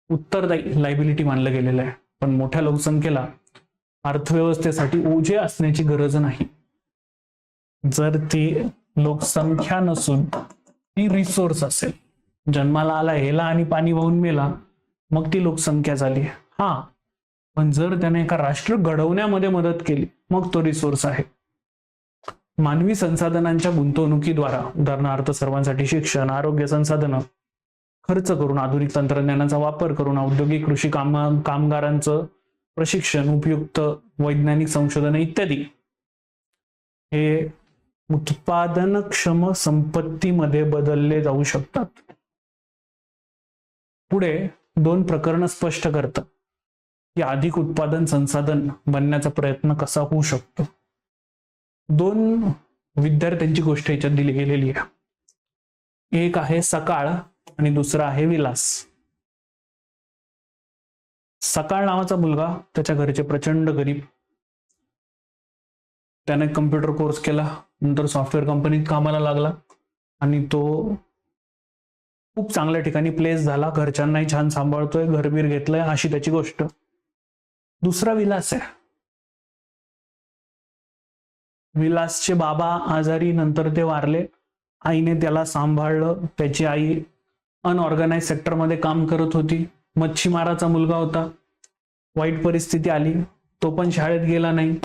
उत्तरदायी लायबिलिटी मानलं गेलेलं आहे. पण मोठ्या लोकसंख्येला अर्थव्यवस्थेसाठी ओझे असण्याची गरज नाही. जर ती लोकसंख्या नसून ती रिसोर्स असेल, जन्माला आला, हेला आणि पाणी वाहून मेला, मग ती लोकसंख्या झाली. हा, पण जर त्याने एका राष्ट्र घडवण्यामध्ये मदत केली मग तो रिसोर्स आहे. मानवी संसाधनांच्या गुंतवणुकीद्वारा, उदाहरणार्थ सर्वांसाठी शिक्षण, आरोग्य संसाधनं खर्च करून, आधुनिक तंत्रज्ञानाचा वापर करून, औद्योगिक कृषी कामगारांचं प्रशिक्षण, उपयुक्त वैज्ञानिक संशोधन इत्यादी, हे उत्पादनक्षम संपत्तीमध्ये बदलले जाऊ शकतात. पुढे 2 प्रकरणं स्पष्ट करतात की अधिक उत्पादन संसाधन बनण्याचा प्रयत्न कसा होऊ शकतो. 2 विद्यार्थ्यांची गोष्ट याच्यात दिली गेलेली आहे. एक आहे सकाळ आणि दुसरा आहे विलास. सकाळ नावाचा मुलगा, त्याच्या घरचे प्रचंड गरीब. त्याने कम्प्युटर कोर्स केला, नंतर सॉफ्टवेअर कंपनीत कामाला लागला आणि तो खूप चांगल्या ठिकाणी प्लेस झाला. घरच्यांनाही छान सांभाळतोय, घरबीर घेतलंय, अशी त्याची गोष्ट. दुसरा विलास आहे. विलासचे बाबा आजारी, नंतर ते वारले. आईने त्याला सांभाळलं. त्याची आई अनऑर्गनाइज सेक्टरमध्ये काम करत होती. मच्छीमाराचा मुलगा होता. वाईट परिस्थिती आली, तो पण शाळेत गेला नाही.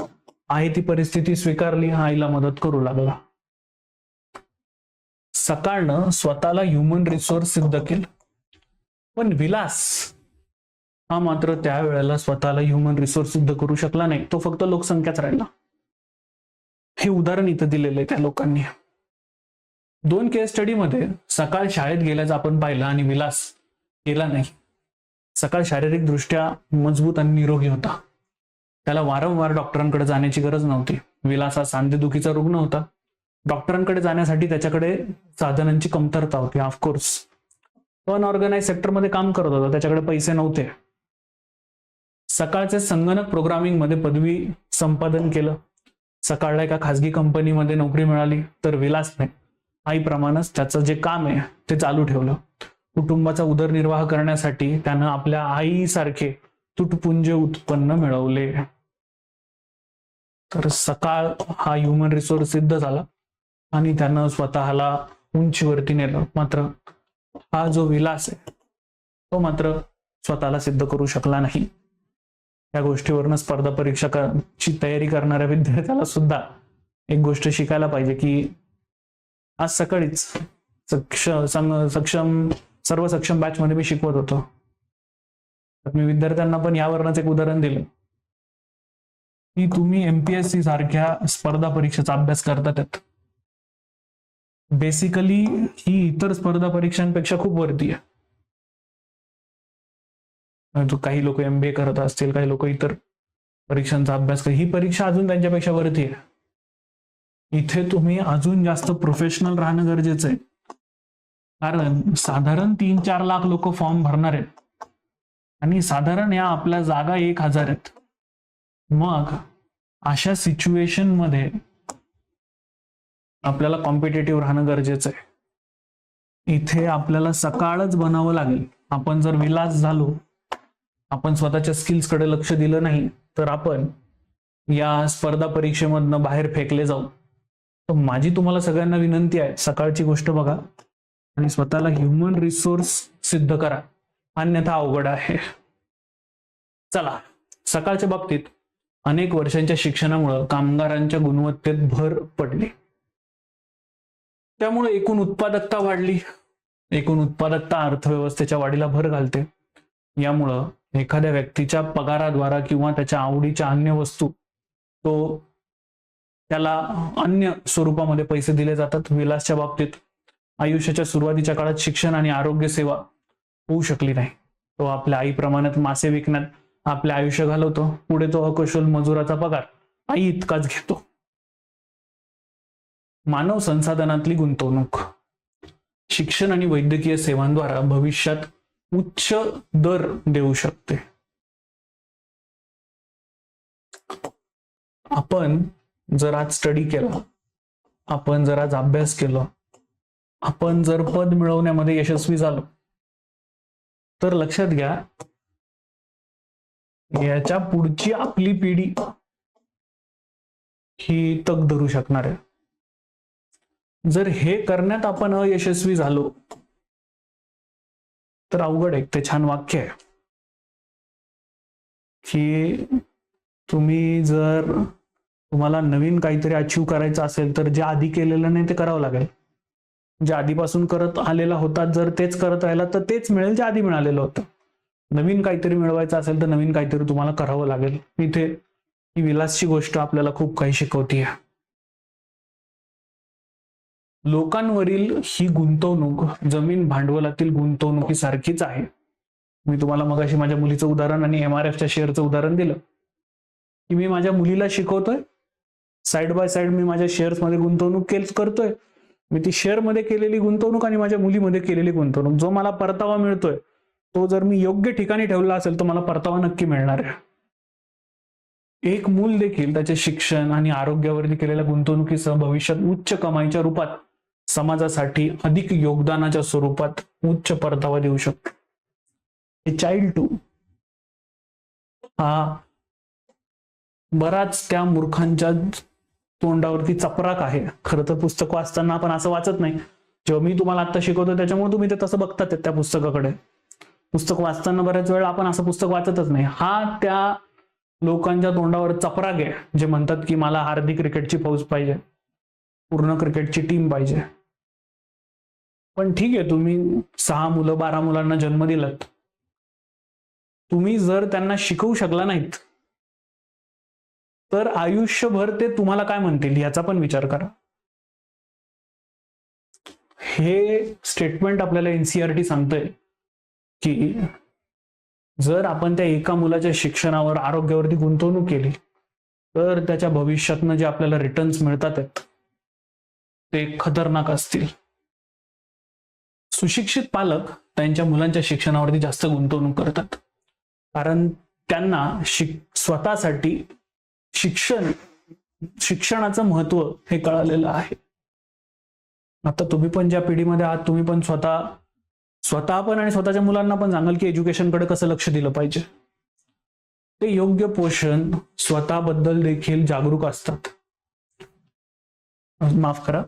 आहे ती परिस्थिती स्वीकारली, आईला मदत करू लागला. सकाळनं स्वतःला ह्युमन रिसोर्स सिद्ध केलं, पण विलास हा मात्र त्यावेळेला स्वतःला ह्युमन रिसोर्स सिद्ध करू शकला नाही. तो फक्त लोकसंख्याच राहिला. हे उदाहरण इथं दिलेलं आहे त्या लोकांनी. 2 केस स्टडीमध्ये सकाळ शाळेत गेल्याचं आपण पाहिलं आणि विलास गेला नाही. सकाळ शारीरिक दृष्ट्या मजबूत आणि निरोगी होता. त्याला वारंवार डॉक्टरांकडे जाण्याची गरज नव्हती. विलास हा सांधेदुखीचा रुग्ण होता. डॉक्टरांकडे जाण्यासाठी त्याच्याकडे साधनांची कमतरता होती. ऑफकोर्स अनऑर्गनाइज सेक्टरमध्ये काम करत होता, त्याच्याकडे पैसे नव्हते. सकाळचे संगणक प्रोग्रामिंग मध्ये पदवी संपादन केलं. सकाळला एका खासगी कंपनीमध्ये नोकरी मिळाली. तर विलासने आईप्रमाणेच त्याचं जे काम आहे ते चालू ठेवलं. कुटुंबाचा उदरनिर्वाह करण्यासाठी त्यानं आपल्या आईसारखे तुटपुंजे उत्पन्न मिळवले. तर सकाळ हा ह्युमन रिसोर्स सिद्ध झाला आणि त्यानं स्वतःला उंचीवरती नेलं. मात्र हा जो विलास आहे तो मात्र स्वतःला सिद्ध करू शकला नाही. या गोष्टीवरनं स्पर्धा परीक्षाची तयारी करणाऱ्या विद्यार्थ्याला सुद्धा एक गोष्ट शिकायला पाहिजे की आज सकाळीच सर्व सक्षम बॅच मध्ये मी शिकवत होतो. मी विद्यार्थ्यांना पण यावरनच एक उदाहरण दिलं की तुम्ही एमपीएससी सारख्या स्पर्धा परीक्षेचा अभ्यास करतात. बेसिकली ही इतर स्पर्धा परीक्षांपेक्षा खूप वरती आहे. काही लोक MBA करत असतील, काही लोक इतर परीक्षांचा अभ्यास करतात. ही परीक्षा अजून त्यांच्यापेक्षा वरती आहे. इथे तुम्ही अजून जास्त प्रोफेशनल राहणं गरजेचं आहे. कारण साधारण 3-4 लाख लोक फॉर्म भरणार आहेत आणि साधारण या आपल्या जागा 1000 आहेत. मग अशा सिच्युएशन मध्ये आपल्याला कॉम्पिटेटिव्ह राहणं गरजेचं आहे. इथे आपल्याला सकाळच बनावं लागेल. आपण जर विलास झालो, आपण स्वतःच्या स्किल्स कडे लक्ष दिलं नाही, तर आपण या स्पर्धा परीक्षेमधनं बाहेर फेकले जाऊ. तर माझी तुम्हाला सगळ्यांना विनंती आहे, सकाळची गोष्ट बघा आणि स्वतःला ह्युमन रिसोर्स सिद्ध करा, अन्यथा अवघड आहे. चला, सकाळच्या बाबतीत अनेक वर्षांच्या शिक्षणामुळे कामगारांच्या गुणवत्तेत भर पडली. त्यामुळे एकूण उत्पादकता वाढली. एकूण उत्पादकता अर्थव्यवस्थेच्या वाढीला भर घालते. यामुळं एखाद्या व्यक्तीच्या पगाराद्वारा किंवा त्याच्या आवडीच्या अन्य वस्तू त्याला अन्य स्वरूपामध्ये पैसे दिले जातात. विलासच्या बाबतीत आयुष्याच्या सुरुवातीच्या काळात शिक्षण आणि आरोग्य सेवा होऊ शकली नाही. तो आपल्या आईप्रमाणे मासे विकण्यात आपले आयुष्य घालवतो. पुढे तो अकुशल मजुराचा पगार आई इतकाच घेतो. मानव संसाधनातली गुंतवणूक शिक्षण आणि वैद्यकीय सेवांद्वारा भविष्यात उच्च दर देऊ शकते. आपण जर आज स्टडी केला, आपण जर आज अभ्यास केला, आपण जर पद मिळवण्यामध्ये यशस्वी झालो, तर लक्षात घ्या याच्या पुढची आपली पिढी ही तग धरू शकणार आहे. जर हे करण्यात आपण अयशस्वी झालो तर अवघड आहे. ते छान वाक्य आहे की तुम्हाला नवीन काहीतरी अचीव करायचं असेल तर जे आधी केलेलं नाही ते करावं लागेल. जे आधीपासून करत आलेला होता जर तेच करत राहिला तर तेच मिळेल जे आधी मिळालेलं होतं. नवीन काहीतरी मिळवायचं असेल तर नवीन काहीतरी तुम्हाला करावं लागेल. इथे ही विलासची गोष्ट आपल्याला खूप काही शिकवतीये. लोकांवरील ही गुंतवणूक जमीन भांडवलातील गुंतवणुकीसारखीच आहे. मी तुम्हाला मगाशी माझ्या मुलीचं उदाहरण आणि MRFच्या शेअरचं उदाहरण दिलं की मी माझ्या मुलीला शिकवतोय, साइड बाय साइड मी माझ्या शेअर्समध्ये गुंतवणूक करतोय. मी ती शेअरमध्ये केलेली गुंतवणूक आणि माझ्या मुलीमध्ये केलेली गुंतवणूक, जो मला परतावा मिळतोय तो जर मी योग्य ठिकाणी ठेवला असेल तर मला परतावा नक्की मिळणार आहे. एक मूल देखील त्याचे शिक्षण आणि आरोग्यावरती केलेल्या गुंतवणुकीसह भविष्यात उच्च कमाईच्या रूपात समाजासाठी अधिक योगदानाच्या स्वरूपात उच्च परतावा देऊ शकतो. ए चाइल्ड टू हा बराच त्या मूर्खांच्या तोंडावरती चपराक आहे. खरं तर पुस्तक वाचताना आपण असं वाचत नाही. जेव्हा मी तुम्हाला आता शिकवतो त्याच्यामुळे तुम्ही ते तसं बघतात त्या पुस्तकाकडे. पुस्तक वाचताना बऱ्याच वेळा आपण असं पुस्तक वाचतच नाही. हा त्या लोकांच्या तोंडावर चपराक आहे जे म्हणतात की मला हार्दिक क्रिकेटची फौज पाहिजे, पूर्ण क्रिकेटची टीम पाहिजे. पण ठीक आहे, तुम्ही 6 मुलं 12 मुलांना जन्म दिलात, तुम्ही जर त्यांना शिकवू शकला नाहीत तर आयुष्यभर ते तुम्हाला काय म्हणतील याचा पण विचार करा. हे स्टेटमेंट आपल्याला NCERT सांगतंय की जर आपण त्या एका मुलाच्या शिक्षणावर आरोग्यावरती गुंतवणूक केली तर त्याच्या भविष्यातनं जे आपल्याला रिटर्न्स मिळतात ते खतरनाक असतील. सुशिक्षित पालक त्यांच्या मुलांच्या शिक्षणावरती जास्त गुंतवणूक करतात कारण त्यांना स्वतःसाठी शिक्षणाचं महत्व हे कळालेलं आहे. आता तुम्ही पण ज्या पिढीमध्ये आहात तुम्ही पण स्वतः पण आणि स्वतःच्या मुलांना पण सांगाल की एज्युकेशनकडे कसं लक्ष दिलं पाहिजे. ते योग्य पोषण, स्वतःबद्दल देखील जागरूक असतात. माफ करा,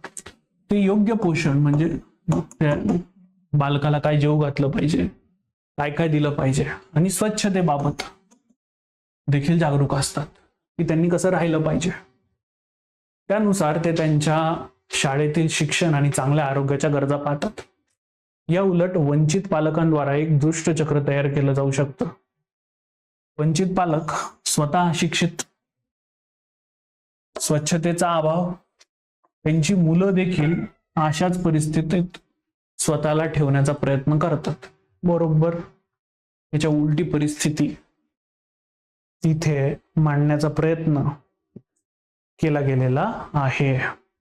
ते योग्य पोषण म्हणजे बालकाला काय जेवू घातलं पाहिजे, काय काय दिलं पाहिजे आणि स्वच्छतेबाबत देखील जागरूक असतात की त्यांनी कसं राहिलं पाहिजे. त्यानुसार ते त्यांच्या शाळेतील शिक्षण आणि चांगल्या आरोग्याच्या गरजा पाहतात. या उलट वंचित पालकांद्वारा एक दुष्ट चक्र तयार केलं जाऊ शकतं. वंचित पालक स्वतः शिक्षित, स्वच्छतेचा अभाव, त्यांची मुलं देखील अशाच परिस्थितीत स्वतःला ठेवण्याचा प्रयत्न करतात. बरोबर याच्या उलटी परिस्थिती तिथे मांडण्याचा प्रयत्न केला गेलेला आहे.